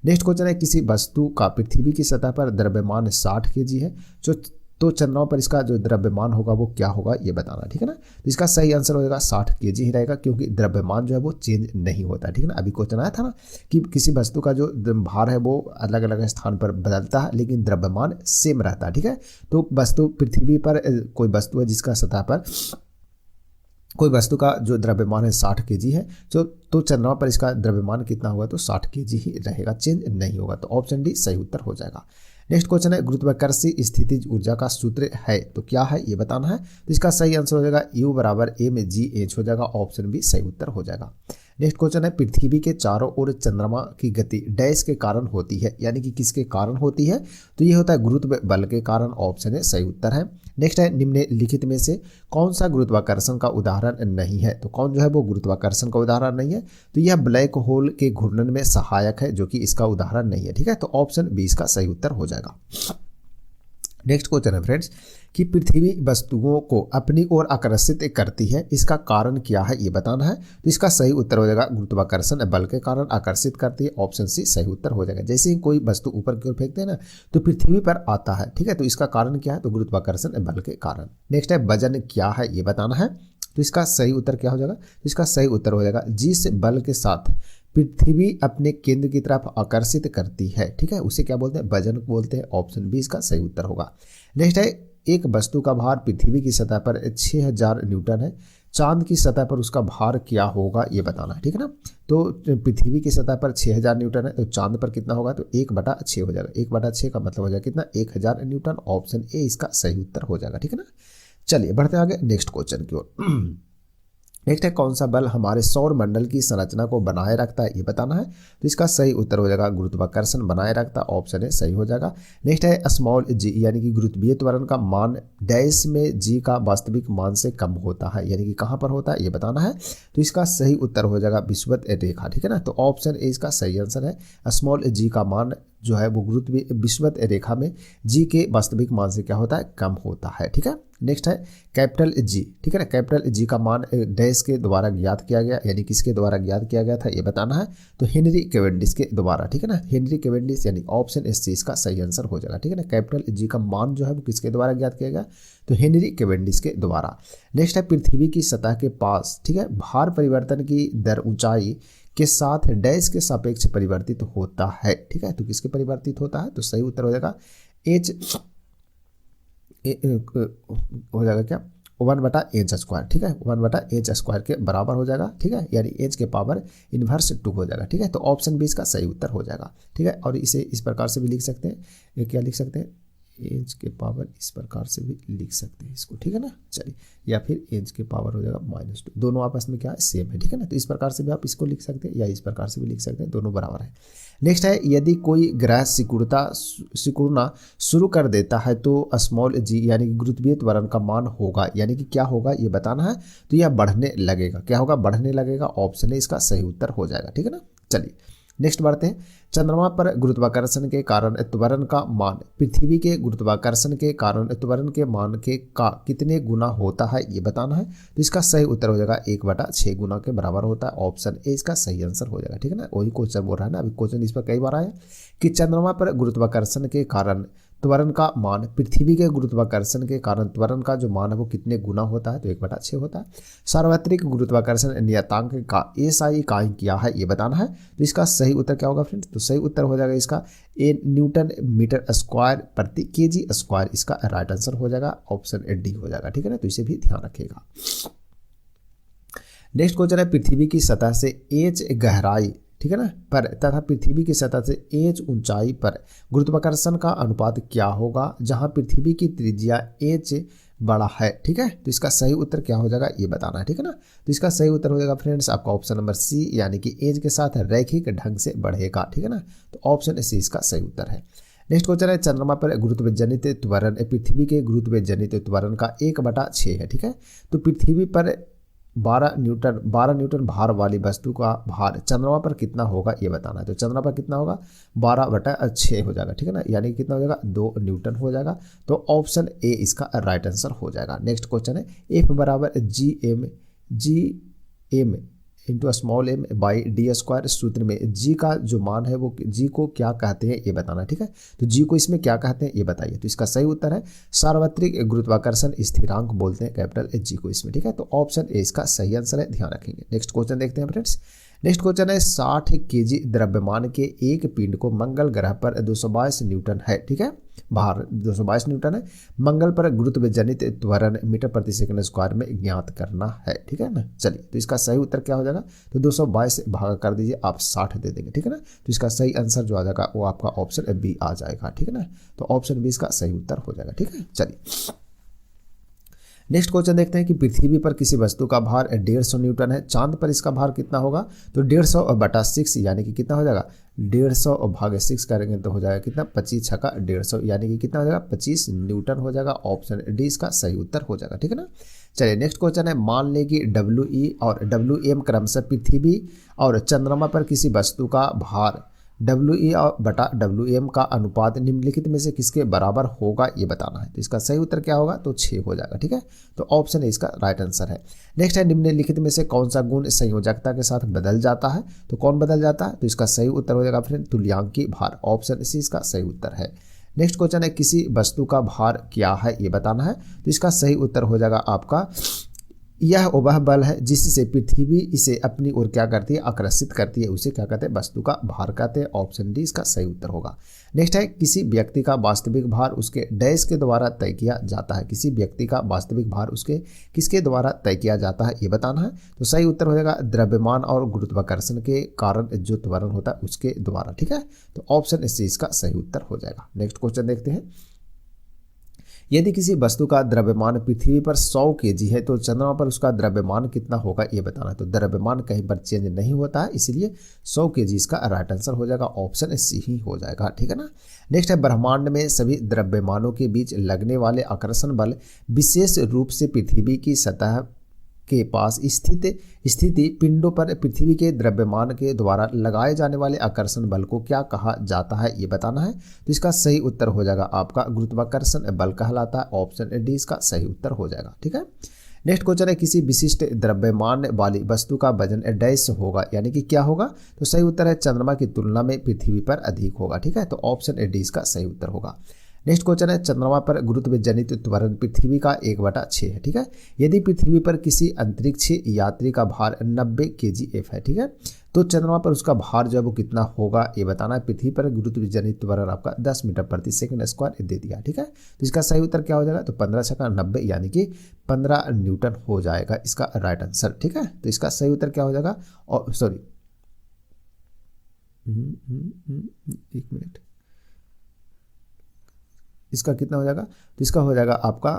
[SPEAKER 1] नेक्स्ट क्वेश्चन है किसी वस्तु का पृथ्वी की सतह पर द्रव्यमान 60 kg है, तो चंद्रमा पर इसका जो द्रव्यमान होगा वो क्या होगा ये बताना, ठीक है ना। तो इसका सही आंसर हो जाएगा 60 kg ही रहेगा, क्योंकि द्रव्यमान जो है वो चेंज नहीं होता है, ठीक है ना। अभी क्वेश्चन आया था ना कि किसी वस्तु का जो भार है वो अलग अलग स्थान पर बदलता है लेकिन द्रव्यमान सेम रहता है, ठीक है। तो वस्तु पृथ्वी पर कोई वस्तु है जिसका सतह पर कोई वस्तु का जो द्रव्यमान है 60 kg है, तो चंद्रमा पर इसका द्रव्यमान कितना होगा तो 60 kg ही रहेगा, चेंज नहीं होगा, तो ऑप्शन डी सही उत्तर हो जाएगा। नेक्स्ट क्वेश्चन है गुरुत्वाकर्षी स्थितिज ऊर्जा का सूत्र है, तो क्या है ये बताना है। तो इसका सही आंसर हो जाएगा U = mgh हो जाएगा, ऑप्शन बी सही उत्तर हो जाएगा। नेक्स्ट क्वेश्चन है पृथ्वी के चारों ओर चंद्रमा की गति डैश के कारण होती है, यानी कि किसके कारण होती है, तो ये होता है गुरुत्व बल के कारण। ऑप्शन है सही उत्तर है। नेक्स्ट है निम्नलिखित में से कौन सा गुरुत्वाकर्षण का उदाहरण नहीं है, तो कौन जो है वो गुरुत्वाकर्षण का उदाहरण नहीं है, तो यह ब्लैक होल के घूर्णन में सहायक है, जो कि इसका उदाहरण नहीं है। ठीक है, तो ऑप्शन 20 का सही उत्तर हो जाएगा। नेक्स्ट क्वेश्चन है फ्रेंड्स कि पृथ्वी वस्तुओं को अपनी ओर आकर्षित करती है, इसका कारण क्या है ये बताना है। तो इसका सही उत्तर हो जाएगा गुरुत्वाकर्षण बल के कारण आकर्षित करती है। ऑप्शन सी सही उत्तर हो जाएगा। जैसे ही कोई वस्तु ऊपर की ओर फेंकते हैं ना तो पृथ्वी पर आता है। ठीक है, तो इसका कारण क्या है, तो गुरुत्वाकर्षण बल के कारण। नेक्स्ट है वजन क्या है ये बताना है। तो इसका सही उत्तर क्या हो जाएगा, तो इसका सही उत्तर हो जाएगा जिस बल के साथ पृथ्वी अपने केंद्र की तरफ आकर्षित करती है, ठीक है, उसे क्या बोलते हैं, वजन बोलते हैं। ऑप्शन 20 का सही उत्तर होगा। नेक्स्ट है एक वस्तु का भार पृथ्वी की सतह पर 6000 न्यूटन है, चांद की सतह पर उसका भार क्या होगा ये बताना है। ठीक है ना, तो पृथ्वी की सतह पर 6000 न्यूटन है, तो चांद पर कितना होगा, तो 1/6 हो जाएगा। 1/6 का मतलब हो जाएगा कितना, 1000 न्यूटन। ऑप्शन ए इसका सही उत्तर हो जाएगा। ठीक है ना, चलिए बढ़ते आगे नेक्स्ट क्वेश्चन की ओर। नेक्स्ट है कौन सा बल हमारे सौर मंडल की संरचना को बनाए रखता है ये बताना है। तो इसका सही उत्तर हो जाएगा गुरुत्वाकर्षण बनाए रखता। ऑप्शन है सही हो जाएगा। नेक्स्ट है स्मॉल जी यानी कि गुरुत्वीय त्वरण का मान डैश में जी का वास्तविक मान से कम होता है, यानी कि कहाँ पर होता है ये बताना है। तो इसका सही उत्तर हो जाएगा विषुवत रेखा। ठीक है ना, तो ऑप्शन ए इसका सही आंसर है। स्मॉल जी का मान जो है वो गुरुत्वीय विषुवत रेखा में जी के वास्तविक मान से क्या होता है, कम होता है। ठीक है, नेक्स्ट है कैपिटल जी। ठीक है ना, कैपिटल जी का मान डैश के द्वारा ज्ञात किया गया, यानी किसके द्वारा ज्ञात किया गया था ये बताना है। तो हेनरी कैवेंडिश के द्वारा। ठीक है ना, हेनरी कैवेंडिश यानी ऑप्शन एस सी इसका सही आंसर हो जाएगा। ठीक है ना, कैपिटल जी का मान जो है वो किसके द्वारा ज्ञात किया गया, तो हेनरी कैवेंडिश के द्वारा। नेक्स्ट है पृथ्वी की सतह के पास, ठीक है, भार परिवर्तन की दर ऊंचाई के साथ डैश के सापेक्ष परिवर्तित होता है। ठीक है, तो किसके परिवर्तित होता है, तो सही उत्तर हो जाएगा एच हो जाएगा क्या, 1/h²। ठीक है, 1/h² के बराबर हो जाएगा। ठीक है, यानी एच के पावर इन्वर्स 2 हो जाएगा। ठीक है, तो ऑप्शन 20 का सही उत्तर हो जाएगा। ठीक है, और इसे इस प्रकार से भी लिख सकते हैं, ये क्या लिख सकते हैं, एच के पावर इस प्रकार से भी लिख सकते हैं इसको। ठीक है ना, चलिए, या फिर एच के पावर हो जाएगा -2, दोनों आपस में क्या है, सेम है। ठीक है ना, तो इस प्रकार से भी आप इसको लिख सकते हैं या इस प्रकार से भी लिख सकते हैं, दोनों बराबर है। नेक्स्ट है यदि कोई ग्रह सिकुड़ना शुरू कर देता है तो स्मॉल जी यानी कि गुरुत्वीय त्वरण का मान होगा, यानी कि क्या होगा ये बताना है। तो यह बढ़ने लगेगा, क्या होगा, बढ़ने लगेगा। ऑप्शन है इसका सही उत्तर हो जाएगा। ठीक है ना, चलिए नेक्स्ट बढ़ते हैं। चंद्रमा पर गुरुत्वाकर्षण के कारण त्वरण का मान पृथ्वी के गुरुत्वाकर्षण के कारण त्वरण के मान के का कितने गुना होता है ये बताना है। तो इसका सही उत्तर हो जाएगा 1/6 गुना के बराबर होता है। ऑप्शन ए इसका सही आंसर हो जाएगा। ठीक है ना, वही क्वेश्चन बोल रहा है ना, अभी क्वेश्चन इस पर कई बार आया कि चंद्रमा पर गुरुत्वाकर्षण के कारण त्वरण का मान पृथ्वी के गुरुत्वाकर्षण के कारण त्वरण का जो मान है वो कितने गुना होता है, तो 1/6 होता है। सार्वत्रिक गुरुत्वाकर्षण नियतांक का एसआई इकाई क्या है ये बताना है। तो इसका सही उत्तर क्या होगा फ्रेंड्स, तो सही उत्तर हो जाएगा इसका न्यूटन मीटर स्क्वायर प्रति केजी स्क्वायर, इसका राइट आंसर हो जाएगा। ऑप्शन डी हो जाएगा। ठीक है ना, तो इसे भी ध्यान रखिएगा। नेक्स्ट क्वेश्चन है पृथ्वी की सतह से एच गहराई, ठीक है ना, पर तथा पृथ्वी की सतह से एच ऊंचाई पर गुरुत्वाकर्षण का अनुपात क्या होगा जहां पृथ्वी की त्रिज्या एच बड़ा है। ठीक है, तो इसका सही उत्तर क्या हो जाएगा ये बताना है। ठीक है ना, तो इसका सही उत्तर हो जाएगा फ्रेंड्स आपका ऑप्शन नंबर सी, यानी कि एच के साथ रैखिक ढंग से बढ़ेगा। ठीक है ना, तो ऑप्शन सी इसका सही उत्तर है। नेक्स्ट क्वेश्चन है चंद्रमा पर गुरुत्व जनित त्वरण पृथ्वी के गुरुत्व जनित त्वरण का 1/6 है। ठीक है, तो पृथ्वी पर 12 न्यूटन भार वाली वस्तु का भार चंद्रमा पर कितना होगा ये बताना है। तो चंद्रमा पर कितना होगा, 12/6 हो जाएगा। ठीक है ना, यानी कितना हो जाएगा, 2 न्यूटन हो जाएगा। तो ऑप्शन ए इसका राइट आंसर हो जाएगा। नेक्स्ट क्वेश्चन है F = GM into small m by d² सूत्र में g का जो मान है वो g को क्या कहते हैं ये बताना है। ठीक है, तो g को इसमें क्या कहते हैं ये बताइए। तो इसका सही उत्तर है सार्वत्रिक गुरुत्वाकर्षण स्थिरांक बोलते हैं कैपिटल g को इसमें। ठीक है, तो ऑप्शन ए इसका सही आंसर है, ध्यान रखेंगे। नेक्स्ट क्वेश्चन देखते हैं फ्रेंड्स। नेक्स्ट क्वेश्चन है 60 केजी द्रव्यमान के एक पिंड को मंगल ग्रह पर 222 न्यूटन है। ठीक है, भार 222 न्यूटन है। मंगल पर गुरुत्व जनित त्वरण मीटर प्रति सेकंड स्क्वायर में ज्ञात करना है। ठीक है ना, चलिए, तो इसका सही उत्तर क्या हो जाएगा, तो 222 से भागा कर दीजिए, आप 60 दे देंगे। ठीक है ना, तो इसका सही आंसर जो आ जाएगा वो आपका ऑप्शन बी आ जाएगा। ठीक है ना, तो ऑप्शन बी इसका सही उत्तर हो जाएगा। ठीक है, चलिए नेक्स्ट क्वेश्चन देखते हैं कि पृथ्वी पर किसी वस्तु का भार 150 न्यूटन है, चांद पर इसका भार कितना होगा? तो 150/6 यानी कि कितना हो जाएगा? 150/6 करेंगे तो हो जाएगा कितना? 25 छक्का 150 यानी कि कितना हो जाएगा? 25 न्यूटन हो जाएगा। ऑप्शन डी इसका सही उत्तर हो जाएगा। ठीक है ना। चलिए नेक्स्ट क्वेश्चन है, मान लें कि WE और WM क्रमशः पृथ्वी और चंद्रमा पर किसी वस्तु का भार WE और बटा WM का अनुपात निम्नलिखित में से किसके बराबर होगा ये बताना है। तो इसका सही उत्तर क्या होगा? तो 6 हो जाएगा। ठीक है, तो ऑप्शन ए इसका राइट आंसर है। नेक्स्ट है, निम्नलिखित में से कौन सा गुण संयोजकता के साथ बदल जाता है? तो कौन बदल जाता है? तो इसका सही उत्तर हो जाएगा फ्रेंड तुल्यांकी भार। ऑप्शन सी इसका सही उत्तर है। नेक्स्ट क्वेश्चन है, किसी वस्तु का भार क्या है ये बताना है। तो इसका सही उत्तर हो जाएगा आपका, यह वह बल है जिससे पृथ्वी इसे अपनी ओर क्या करती है? आकर्षित करती है। उसे क्या कहते हैं? वस्तु का भार कहते हैं। ऑप्शन डी इसका सही उत्तर होगा। नेक्स्ट है, किसी व्यक्ति का वास्तविक भार उसके डैश के द्वारा तय किया जाता है। किसी व्यक्ति का वास्तविक भार उसके किसके द्वारा तय किया जाता है ये बताना है। तो सही उत्तर हो जाएगा द्रव्यमान और गुरुत्वाकर्षण के कारण जो त्वरण होता है उसके द्वारा। ठीक है, तो ऑप्शन सी इसका सही उत्तर हो जाएगा। नेक्स्ट क्वेश्चन देखते हैं, यदि किसी वस्तु का द्रव्यमान पृथ्वी पर 100 kg है तो चंद्रमा पर उसका द्रव्यमान कितना होगा ये बताना है। तो द्रव्यमान कहीं पर चेंज नहीं होता है, इसलिए 100 kg इसका राइट आंसर हो जाएगा। ऑप्शन सी ही हो जाएगा। ठीक है ना। नेक्स्ट है, ब्रह्मांड में सभी द्रव्यमानों के बीच लगने वाले आकर्षण बल विशेष रूप से पृथ्वी की सतह के पास स्थिति पिंडों पर पृथ्वी के द्रव्यमान के द्वारा लगाए जाने वाले आकर्षण बल को क्या कहा जाता है ये बताना है। तो इसका सही उत्तर हो जाएगा आपका गुरुत्वाकर्षण बल कहलाता है। ऑप्शन डी इसका सही उत्तर हो जाएगा। ठीक है। नेक्स्ट क्वेश्चन है, किसी विशिष्ट द्रव्यमान वाली वस्तु का वजन डैश होगा, यानी कि क्या होगा? तो सही उत्तर है चंद्रमा की तुलना में पृथ्वी पर अधिक होगा। ठीक है, तो ऑप्शन डी इसका सही उत्तर होगा। नेक्स्ट क्वेश्चन है, चंद्रमा पर गुरुत्व जनित त्वरण पृथ्वी का 1/6 है। ठीक है, यदि पृथ्वी पर किसी अंतरिक्ष यात्री का भार 90 kgf है, ठीक है, तो चंद्रमा पर उसका भार जो है वो कितना होगा ये बताना है। पृथ्वी पर गुरुत्व जनित त्वरण आपका 10 मीटर प्रति सेकंड स्क्वायर दे दिया। ठीक है, तो इसका सही उत्तर क्या हो जाएगा? तो 15 छक्का 90 यानी कि 15 न्यूटन हो जाएगा इसका राइट आंसर। ठीक है, तो इसका सही उत्तर क्या हो जाएगा? और सॉरी एक मिनट, इसका कितना हो जाएगा? तो इसका हो जाएगा आपका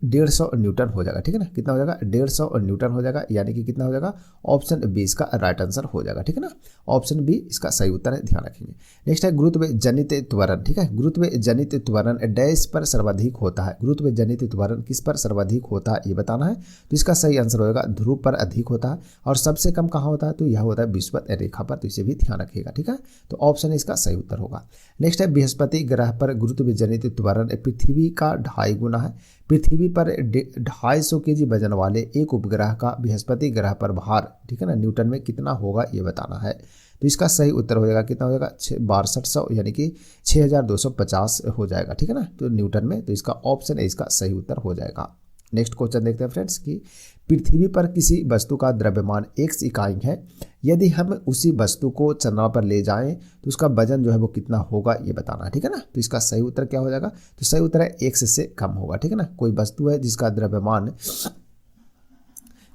[SPEAKER 1] 150 न्यूटन हो जाएगा। ठीक है ना, कितना हो जाएगा? 150 न्यूटन हो जाएगा, यानी कि कितना हो जाएगा? ऑप्शन बी इसका राइट आंसर हो जाएगा। ठीक है ना, ऑप्शन बी इसका सही उत्तर है, ध्यान रखेंगे। नेक्स्ट है, गुरुत्व जनित त्वरण। ठीक है, गुरुत्व जनित त्वरण डैश पर सर्वाधिक होता है। गुरुत्व जनित त्वरण किस पर सर्वाधिक होता है ये बताना है। तो इसका सही आंसर होगा ध्रुव पर अधिक होता है, और सबसे कम कहाँ होता है? तो यह होता है विषुवत रेखा पर। तो इसे भी ध्यान रखिएगा। ठीक है, तो ऑप्शन इसका सही उत्तर होगा। नेक्स्ट है, बृहस्पति ग्रह पर गुरुत्व जनित त्वरण पृथ्वी का 2.5 गुना है। पृथ्वी पर 250 kg वजन वाले एक उपग्रह का बृहस्पति ग्रह पर भार, ठीक है ना, न्यूटन में कितना होगा ये बताना है। तो इसका सही उत्तर हो जाएगा कितना हो जाएगा? 6200 यानी कि 6250 हो जाएगा। ठीक है ना, तो न्यूटन में। तो इसका ऑप्शन है इसका सही उत्तर हो जाएगा। नेक्स्ट क्वेश्चन देखते हैं फ्रेंड्स कि पृथ्वी पर किसी वस्तु का द्रव्यमान x इकाई है, यदि हम उसी वस्तु को चंद्रमा पर ले जाएं तो उसका वजन जो है वो कितना होगा ये बताना है। ठीक है ना, तो इसका सही उत्तर क्या हो जाएगा? तो सही उत्तर है x से कम होगा। ठीक है ना, कोई वस्तु है जिसका द्रव्यमान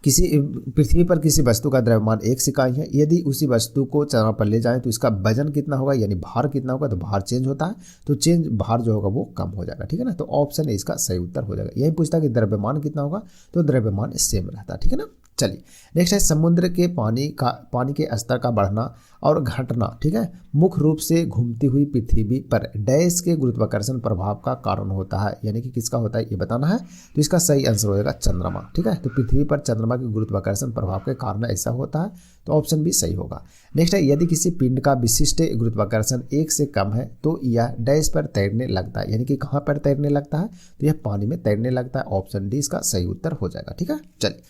[SPEAKER 1] पृथ्वी पर किसी वस्तु का द्रव्यमान 1 इकाई है, यदि उसी वस्तु को चंद्रमा पर ले जाएं तो इसका वजन कितना होगा, यानी भार कितना होगा? तो भार चेंज होता है, तो चेंज भार जो होगा वो कम हो जाएगा। ठीक है ना, तो ऑप्शन है इसका सही उत्तर हो जाएगा। यही पूछता है कि द्रव्यमान कितना होगा, तो द्रव्यमान सेम रहता है। ठीक है ना। चलिए नेक्स्ट है, समुद्र के पानी के स्तर का बढ़ना और घटना, ठीक है, मुख्य रूप से घूमती हुई पृथ्वी पर डैश के गुरुत्वाकर्षण प्रभाव का कारण होता है, यानी कि किसका होता है ये बताना है। तो इसका सही आंसर हो जाएगा चंद्रमा। ठीक है, तो पृथ्वी पर चंद्रमा के गुरुत्वाकर्षण प्रभाव के कारण ऐसा होता है, तो ऑप्शन भी सही होगा। नेक्स्ट है, यदि किसी पिंड का विशिष्ट गुरुत्वाकर्षण 1 से कम है तो यह डैश पर तैरने लगता है, यानी कि कहाँ पर तैरने लगता है? तो यह पानी में तैरने लगता है। ऑप्शन डी इसका सही उत्तर हो जाएगा। ठीक है, चलिए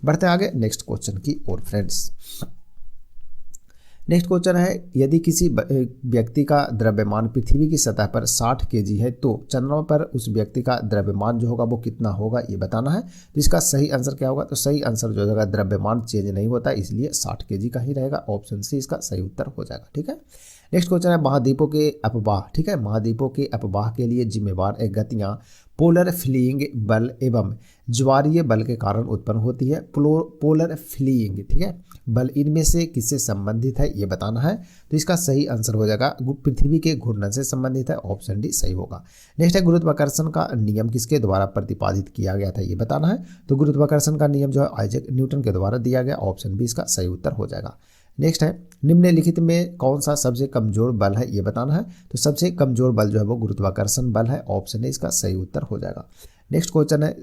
[SPEAKER 1] बढ़ते आगे नेक्स्ट क्वेश्चन की ओर फ्रेंड्स। नेक्स्ट क्वेश्चन है, यदि किसी व्यक्ति का द्रव्यमान पृथ्वी की सतह पर 60 kg है तो चंद्रमा पर उस व्यक्ति का द्रव्यमान जो होगा वो कितना होगा ये बताना है। तो इसका सही आंसर क्या होगा? तो सही आंसर जो होगा, द्रव्यमान चेंज नहीं होता, इसलिए 60 kg का ही रहेगा। ऑप्शन सी इसका सही उत्तर हो जाएगा। ठीक है, नेक्स्ट क्वेश्चन है, महाद्वीपों के अपवाह, ठीक है, महाद्वीपों के अपवाह के लिए जिम्मेवार गतियाँ पोलर फ्लीइंग बल एवं ज्वारीय बल के कारण उत्पन्न होती है। पोलर फ्लीइंग, ठीक है, बल इनमें से किससे संबंधित है ये बताना है। तो इसका सही आंसर हो जाएगा पृथ्वी के घूर्णन से संबंधित है, ऑप्शन डी सही होगा। नेक्स्ट है गुरुत्वाकर्षण का नियम किसके द्वारा प्रतिपादित किया गया था ये बताना है। तो गुरुत्वाकर्षण का नियम जो है आइजैक न्यूटन के द्वारा दिया गया, ऑप्शन बी इसका सही उत्तर हो जाएगा। नेक्स्ट है निम्नलिखित में कौन सा सबसे कमजोर बल है ये बताना है। तो सबसे कमजोर बल जो है वो गुरुत्वाकर्षण बल है, ऑप्शन ए इसका सही उत्तर हो जाएगा। नेक्स्ट क्वेश्चन है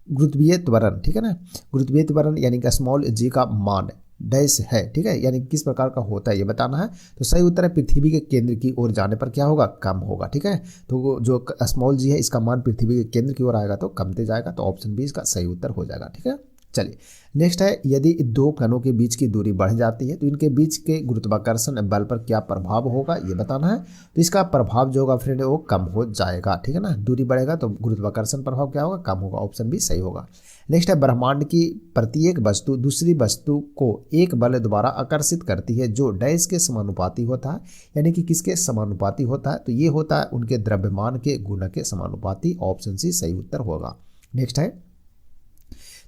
[SPEAKER 1] गुरुत्वीय त्वरण, ठीक है ना। गुरुत्वीय त्वरण यानी कि स्मॉल जी का मान डैश है, ठीक है, यानी किस प्रकार का होता है ये बताना है। तो सही उत्तर है पृथ्वी के केंद्र की ओर जाने पर क्या होगा, कम होगा, ठीक है। तो जो स्मॉल जी है इसका मान पृथ्वी के केंद्र की ओर आएगा तो कमते जाएगा, तो ऑप्शन बी इसका सही उत्तर हो जाएगा, ठीक है। चलिए नेक्स्ट है यदि दो कणों के बीच की दूरी बढ़ जाती है तो इनके बीच के गुरुत्वाकर्षण बल पर क्या प्रभाव होगा ये बताना है। तो इसका प्रभाव जो होगा फ्रेंड वो कम हो जाएगा, ठीक है ना। दूरी बढ़ेगा तो गुरुत्वाकर्षण प्रभाव क्या होगा, कम होगा, ऑप्शन बी सही होगा। नेक्स्ट है ब्रह्मांड की प्रत्येक वस्तु दूसरी वस्तु को एक बल द्वारा आकर्षित करती है जो डैश के समानुपाती होता है, यानी कि किसके समानुपाती होता है। तो ये होता है उनके द्रव्यमान के गुणक के समानुपाती, ऑप्शन सी सही उत्तर होगा। नेक्स्ट है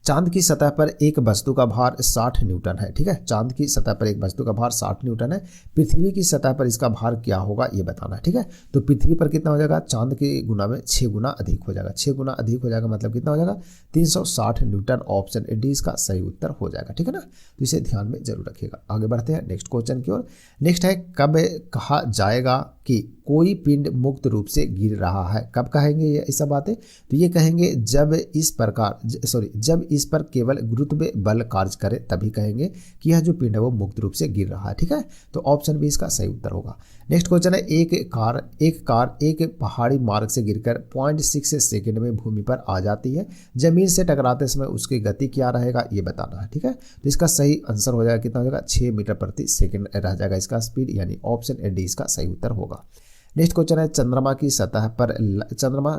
[SPEAKER 1] चांद की सतह पर एक वस्तु का भार 60 न्यूटन है, ठीक है। चांद की सतह पर एक वस्तु का भार 60 न्यूटन है, पृथ्वी की सतह पर इसका भार क्या होगा ये बताना है, ठीक है। तो पृथ्वी पर कितना हो जाएगा, चांद के गुना में 6 गुना अधिक हो जाएगा, 6 गुना अधिक हो जाएगा मतलब कितना हो जाएगा 360 न्यूटन, ऑप्शन डी इसका सही उत्तर हो जाएगा, ठीक है ना। तो इसे ध्यान में जरूर रखिएगा। आगे बढ़ते हैं नेक्स्ट क्वेश्चन की ओर। नेक्स्ट है कब कहा जाएगा कि कोई पिंड मुक्त रूप से गिर रहा है, कब कहेंगे ये ऐसा बातें। तो ये कहेंगे जब इस पर केवल गुरुत्व बल कार्य करे तभी कहेंगे कि यह जो पिंड है वो मुक्त रूप से गिर रहा है, ठीक है। तो ऑप्शन बी इसका सही उत्तर होगा। नेक्स्ट क्वेश्चन है एक कार एक पहाड़ी मार्ग से गिरकर 0.6 सेकंड में भूमि पर आ जाती है, जमीन से टकराते समय उसकी गति क्या रहेगा ये बताना है, ठीक है। तो इसका सही आंसर हो जाएगा कितना हो जाएगा 6 मीटर प्रति सेकंड रह जाएगा इसका स्पीड, यानी ऑप्शन डी इसका सही उत्तर होगा। नेक्स्ट क्वेश्चन है चंद्रमा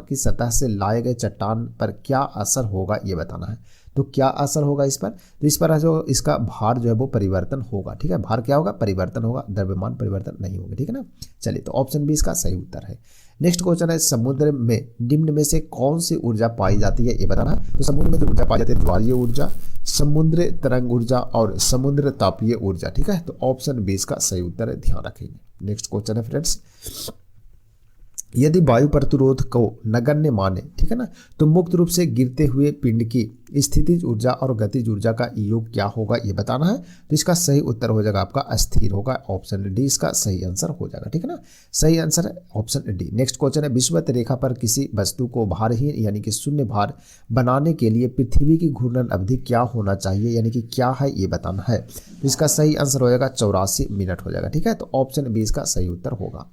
[SPEAKER 1] की सतह से लाए गए चट्टान पर क्या असर होगा ये बताना है। तो क्या असर होगा इस पर, तो इस पर जो इसका भार जो है वो परिवर्तन होगा, ठीक है। भार क्या होगा, परिवर्तन होगा, द्रव्यमान परिवर्तन नहीं होगा, ठीक है ना। चलिए तो ऑप्शन बी इसका सही उत्तर है। नेक्स्ट क्वेश्चन है समुद्र में निम्न में से कौन सी ऊर्जा पाई जाती है ये बताना है। तो समुद्र में जो ऊर्जा पाई जाती है ज्वारीय ऊर्जा, समुद्र तरंग ऊर्जा और समुद्र तापीय ऊर्जा, ठीक है। तो ऑप्शन बी इसका सही उत्तर है, ध्यान रखेंगे। नेक्स्ट क्वेश्चन है फ्रेंड्स यदि वायु प्रतिरोध को नगण्य माने, ठीक है ना, तो मुक्त रूप से गिरते हुए पिंड की स्थितिज ऊर्जा और गतिज ऊर्जा का योग क्या होगा ये बताना है। तो इसका सही उत्तर हो जाएगा आपका अस्थिर होगा, ऑप्शन डी इसका सही आंसर हो जाएगा, ठीक है ना। सही आंसर है ऑप्शन डी। नेक्स्ट क्वेश्चन है विषुवत रेखा पर किसी वस्तु को भारहीन यानी कि शून्य भार बनाने के लिए पृथ्वी की घूर्णन अवधि क्या होना चाहिए, यानी कि क्या है ये बताना है। तो इसका सही आंसर हो जाएगा 84 मिनट हो जाएगा, ठीक है। तो ऑप्शन बी इसका सही उत्तर होगा।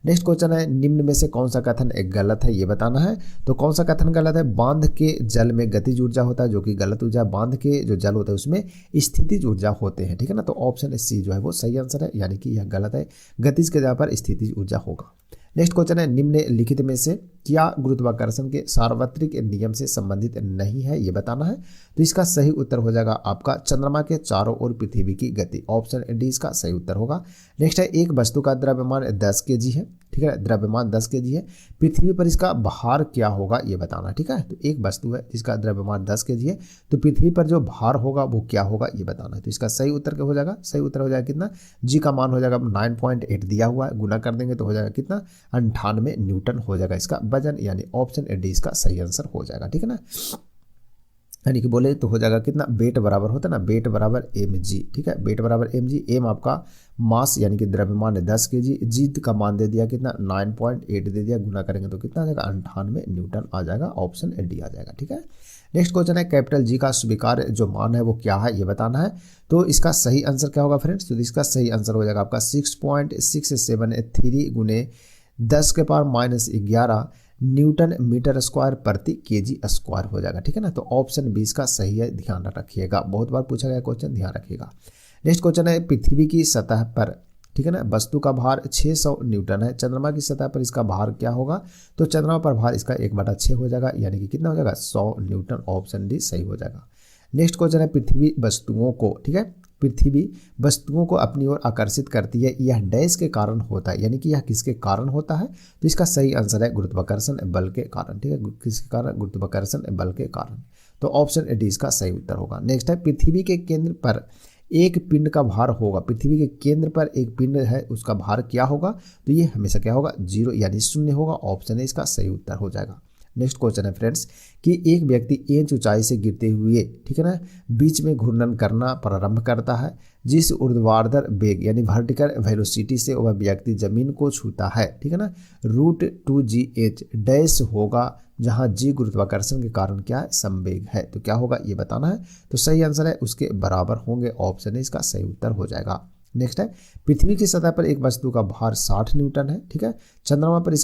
[SPEAKER 1] नेक्स्ट क्वेश्चन है निम्न में से कौन सा कथन गलत है ये बताना है। तो कौन सा कथन गलत है, बांध के जल में गतिज ऊर्जा होता है जो कि गलत ऊर्जा, बांध के जो जल होता है उसमें स्थितिज ऊर्जा होते हैं, ठीक है ना। तो ऑप्शन सी जो है वो सही आंसर है, यानी कि यह गलत है, गतिज के जगह पर स्थितिज ऊर्जा होगा। नेक्स्ट क्वेश्चन है निम्नलिखित में से क्या गुरुत्वाकर्षण के सार्वत्रिक नियम से संबंधित नहीं है ये बताना है। तो इसका सही उत्तर हो जाएगा आपका चंद्रमा के चारों ओर पृथ्वी की गति, ऑप्शन डी इसका सही उत्तर होगा। नेक्स्ट है एक वस्तु का द्रव्यमान 10 kg है, ठीक है, द्रव्यमान 10 kg है, पृथ्वी पर इसका भार क्या होगा ये बताना, ठीक है। तो एक वस्तु है जिसका द्रव्यमान 10 kg है, तो पृथ्वी पर जो भार होगा वो क्या होगा ये बताना है। तो इसका सही उत्तर क्या हो जाएगा, सही उत्तर हो जाएगा कितना, जी का मान हो जाएगा 9.8 दिया हुआ है, गुना कर देंगे तो हो जाएगा कितना 98 न्यूटन हो जाएगा इसका वजन, यानी ऑप्शन डी इसका सही आंसर हो जाएगा, ठीक है ना। यानी कि बोले तो हो जाएगा कितना, वेट बराबर होता है ना, वेट बराबर mg, ठीक है, वेट बराबर mg, एम आपका मास यानी कि द्रव्यमान 10 kg, जी का मान दे दिया कितना 9.8 दे दिया, गुना करेंगे तो कितना आ जाएगा 98 न्यूटन आ जाएगा, ऑप्शन डी आ जाएगा, ठीक है। नेक्स्ट क्वेश्चन है कैपिटल जी का स्वीकार्य जो मान है वो क्या है ये बताना है। तो इसका सही आंसर क्या होगा फ्रेंड्स, तो इसका सही आंसर हो जाएगा आपका 6.673 गुने 10⁻⁻11 न्यूटन मीटर स्क्वायर प्रति केजी स्क्वायर हो जाएगा, ठीक है ना। तो ऑप्शन 20 का सही है, ध्यान रखिएगा, बहुत बार पूछा गया क्वेश्चन, ध्यान रखिएगा। नेक्स्ट क्वेश्चन है पृथ्वी की सतह पर, ठीक है ना, वस्तु का भार 600 न्यूटन है, चंद्रमा की सतह पर इसका भार क्या होगा। तो चंद्रमा पर भार इसका 1/6 हो जाएगा, यानी कि कितना हो जाएगा 100 न्यूटन, ऑप्शन डी सही हो जाएगा। नेक्स्ट क्वेश्चन है पृथ्वी वस्तुओं को, ठीक है, पृथ्वी वस्तुओं को अपनी ओर आकर्षित करती है, यह डैश के कारण होता है, यानी कि यह किसके कारण होता है। तो इसका सही आंसर है गुरुत्वाकर्षण बल के कारण, ठीक है, किसके कारण, गुरुत्वाकर्षण बल के कारण। तो ऑप्शन डी इसका सही उत्तर होगा। नेक्स्ट है पृथ्वी के केंद्र पर एक पिंड का भार होगा, पृथ्वी के केंद्र पर एक पिंड है उसका भार क्या होगा, तो ये हमेशा क्या होगा, 0 यानी शून्य होगा। ऑप्शन है इसका सही उत्तर हो जाएगा। नेक्स्ट क्वेश्चन है फ्रेंड्स कि एक व्यक्ति इंच ऊंचाई से गिरते हुए, ठीक है ना, बीच में घूर्णन करना प्रारंभ करता है। जिस ऊर्ध्वाधर वेग यानी वर्टिकल वेलोसिटी से वह व्यक्ति जमीन को छूता है, ठीक है ना, √2gh डैश होगा, जहां g गुरुत्वाकर्षण के कारण क्या है, संवेग है। तो क्या होगा ये बताना है। तो सही आंसर है उसके बराबर होंगे। ऑप्शन है इसका सही उत्तर हो जाएगा। नेक्स्ट है पृथ्वी की सतह पर एक वस्तु का भार 60 न्यूटन है, ठीक है। चंद्रमा पर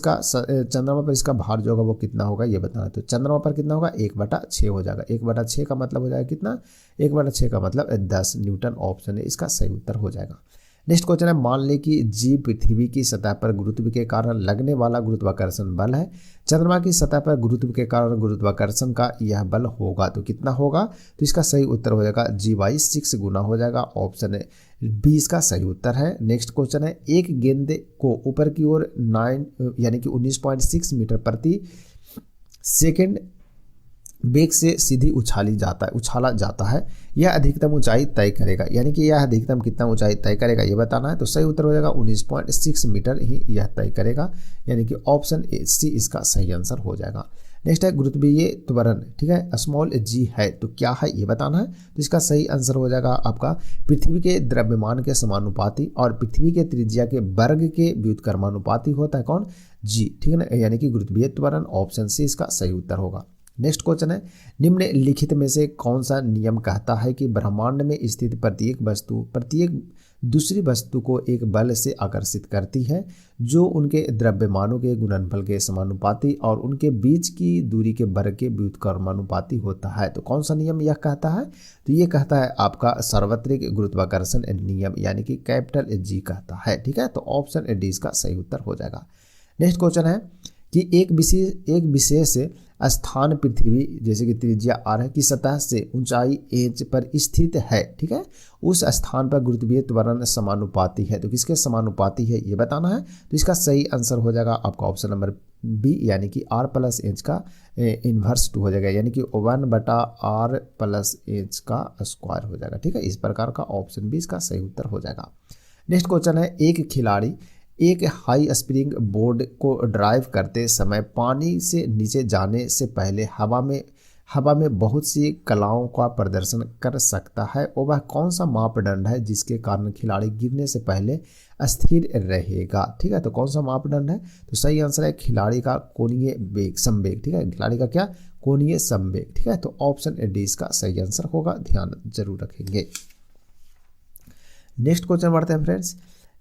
[SPEAKER 1] इसका भार जो होगा वो कितना होगा ये बताना है। तो चंद्रमा पर कितना होगा, 1/6 हो जाएगा। 1/6 का मतलब हो जाएगा कितना, 1/6 का मतलब 10 न्यूटन। ऑप्शन है इसका सही उत्तर हो जाएगा। नेक्स्ट क्वेश्चन है मान लें कि जी पृथ्वी की सतह पर गुरुत्व के कारण लगने वाला गुरुत्वाकर्षण बल है, चंद्रमा की सतह पर गुरुत्व के कारण गुरुत्वाकर्षण का यह बल होगा, तो कितना होगा, तो इसका सही उत्तर हो जाएगा G/6 गुना हो जाएगा। ऑप्शन है बी इसका सही उत्तर है। नेक्स्ट क्वेश्चन है एक गेंद को ऊपर की ओर 9 यानी कि 19.6 मीटर प्रति सेकेंड वेग से सीधी उछाला जाता है, यह अधिकतम ऊंचाई तय करेगा, यानी कि यह अधिकतम कितना ऊंचाई तय करेगा ये बताना है। तो सही उत्तर हो जाएगा 19.6 मीटर ही यह तय करेगा, यानी कि ऑप्शन सी इसका सही आंसर हो जाएगा। नेक्स्ट है गुरुत्वीय त्वरण, ठीक है, स्मॉल g है तो क्या है ये बताना है। तो इसका सही आंसर हो जाएगा आपका पृथ्वी के द्रव्यमान के समानुपाती और पृथ्वी के त्रिज्या के वर्ग के व्युत्क्रमानुपाती होता है कौन, g, ठीक है ना, यानी कि गुरुत्वीय त्वरण। ऑप्शन सी इसका सही उत्तर होगा। नेक्स्ट क्वेश्चन है निम्नलिखित में से कौन सा नियम कहता है कि ब्रह्मांड में स्थित प्रत्येक दूसरी वस्तु को एक बल से आकर्षित करती है जो उनके द्रव्यमानों के गुणनफल के समानुपाती और उनके बीच की दूरी के वर्ग के व्युत्क्रमानुपाती होता है। तो कौन सा नियम यह कहता है, तो ये कहता है आपका सार्वत्रिक गुरुत्वाकर्षण नियम, यानी कि कैपिटल G कहता है, ठीक है। तो ऑप्शन डी इसका सही उत्तर हो जाएगा। नेक्स्ट क्वेश्चन है कि एक विशेष स्थान पृथ्वी जैसे कि त्रिज्या r की सतह से ऊंचाई h पर स्थित है, ठीक है, उस स्थान पर गुरुत्वीय त्वरण समानुपाती है। तो किसके समानुपाती है ये बताना है। तो इसका सही आंसर हो जाएगा आपका ऑप्शन नंबर बी, यानी कि r+h का इन्वर्स 2 हो जाएगा, यानी कि 1/r+h का स्क्वायर हो जाएगा, ठीक है। इस प्रकार का ऑप्शन बी इसका सही उत्तर हो जाएगा। नेक्स्ट क्वेश्चन है एक खिलाड़ी एक हाई स्प्रिंग बोर्ड को ड्राइव करते समय पानी से नीचे जाने से पहले हवा में बहुत सी कलाओं का प्रदर्शन कर सकता है, और वह कौन सा मापदंड है जिसके कारण खिलाड़ी गिरने से पहले अस्थिर रहेगा, ठीक है। तो कौन सा मापदंड है, तो सही आंसर है खिलाड़ी का कोणीय संवेग, ठीक है, खिलाड़ी का क्या कोणीय संवेग, ठीक है। तो ऑप्शन डी इसका सही आंसर होगा, ध्यान जरूर रखेंगे। नेक्स्ट क्वेश्चन बढ़ते हैं फ्रेंड्स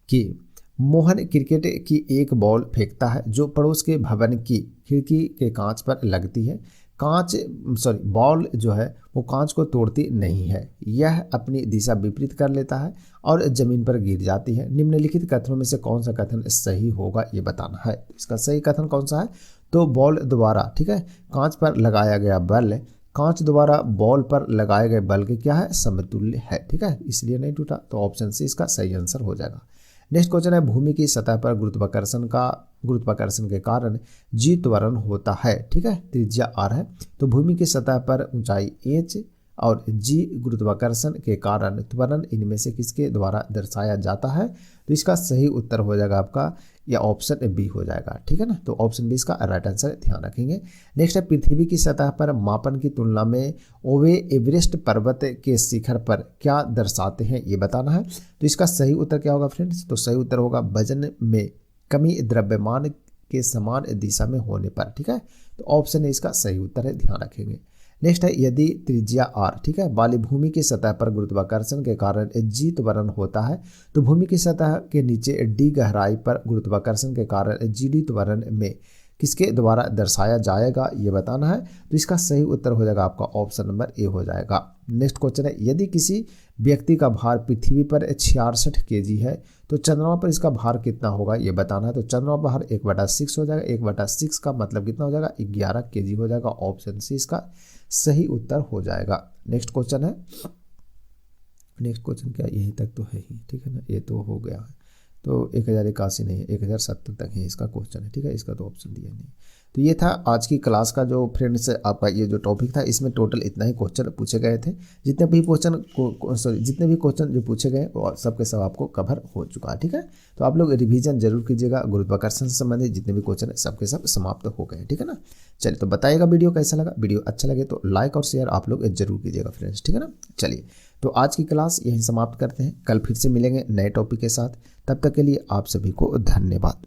[SPEAKER 1] कि मोहन क्रिकेट की एक बॉल फेंकता है जो पड़ोस के भवन की खिड़की के कांच पर लगती है। बॉल जो है वो कांच को तोड़ती नहीं है, यह अपनी दिशा विपरीत कर लेता है और जमीन पर गिर जाती है। निम्नलिखित कथनों में से कौन सा कथन सही होगा ये बताना है। इसका सही कथन कौन सा है, तो बॉल द्वारा, ठीक है, कांच पर लगाया गया बल कांच द्वारा बॉल पर लगाए गए बल के क्या है, समतुल्य है, ठीक है, इसलिए नहीं टूटा। तो ऑप्शन सी इसका सही आंसर हो जाएगा। नेक्स्ट क्वेश्चन है भूमि की सतह पर गुरुत्वाकर्षण के कारण g त्वरण होता है, ठीक है, त्रिज्या r है। तो भूमि की सतह पर ऊंचाई h और g गुरुत्वाकर्षण के कारण त्वरण इनमें से किसके द्वारा दर्शाया जाता है। तो इसका सही उत्तर हो जाएगा आपका या ऑप्शन बी हो जाएगा, ठीक है ना। तो ऑप्शन बी इसका राइट आंसर, ध्यान रखेंगे। नेक्स्ट है पृथ्वी की सतह पर मापन की तुलना में ओवे एवरेस्ट पर्वत के शिखर पर क्या दर्शाते हैं ये बताना है। तो इसका सही उत्तर क्या होगा फ्रेंड्स, तो सही उत्तर होगा वजन में कमी द्रव्यमान के समान दिशा में होने पर, ठीक है। तो ऑप्शन ए इसका सही उत्तर है, ध्यान रखेंगे। नेक्स्ट है यदि त्रिज्या r, ठीक है, वाली भूमि की सतह पर गुरुत्वाकर्षण के कारण g त्वरण होता है तो भूमि की सतह के नीचे d गहराई पर गुरुत्वाकर्षण के कारण gd त्वरण में किसके द्वारा दर्शाया जाएगा ये बताना है। तो इसका सही उत्तर हो जाएगा आपका ऑप्शन नंबर ए हो जाएगा। नेक्स्ट क्वेश्चन है यदि किसी व्यक्ति का भार पृथ्वी पर 66 kg है तो चंद्रमा पर इसका भार कितना होगा ये बताना है। तो चंद्रमा पर भार 1/6 हो जाएगा, 1/6 का मतलब कितना हो जाएगा, 11 kg हो जाएगा। ऑप्शन सी इसका सही उत्तर हो जाएगा। नेक्स्ट क्वेश्चन है, नेक्स्ट क्वेश्चन क्या यही तक तो है ही, ठीक है ना, ये तो हो गया है। तो 1081 नहीं है, 1070 तक है इसका क्वेश्चन है, ठीक है, इसका तो ऑप्शन दिया नहीं। तो ये था आज की क्लास का जो फ्रेंड्स आपका ये जो टॉपिक था, इसमें टोटल इतना ही क्वेश्चन पूछे गए थे। जितने भी क्वेश्चन जो पूछे गए वो सब के सब आपको कवर हो चुका है, ठीक है। तो आप लोग रिवीजन जरूर कीजिएगा, गुरुत्वाकर्षण से संबंधित जितने भी क्वेश्चन सब के सब समाप्त हो गए, ठीक है ना। चलिए, तो बताइएगा वीडियो कैसा लगा। वीडियो अच्छा लगे तो लाइक और शेयर आप लोग जरूर कीजिएगा फ्रेंड्स, ठीक है ना। चलिए, तो आज की क्लास यहीं समाप्त करते हैं, कल फिर से मिलेंगे नए टॉपिक के साथ। तब तक के लिए आप सभी को धन्यवाद।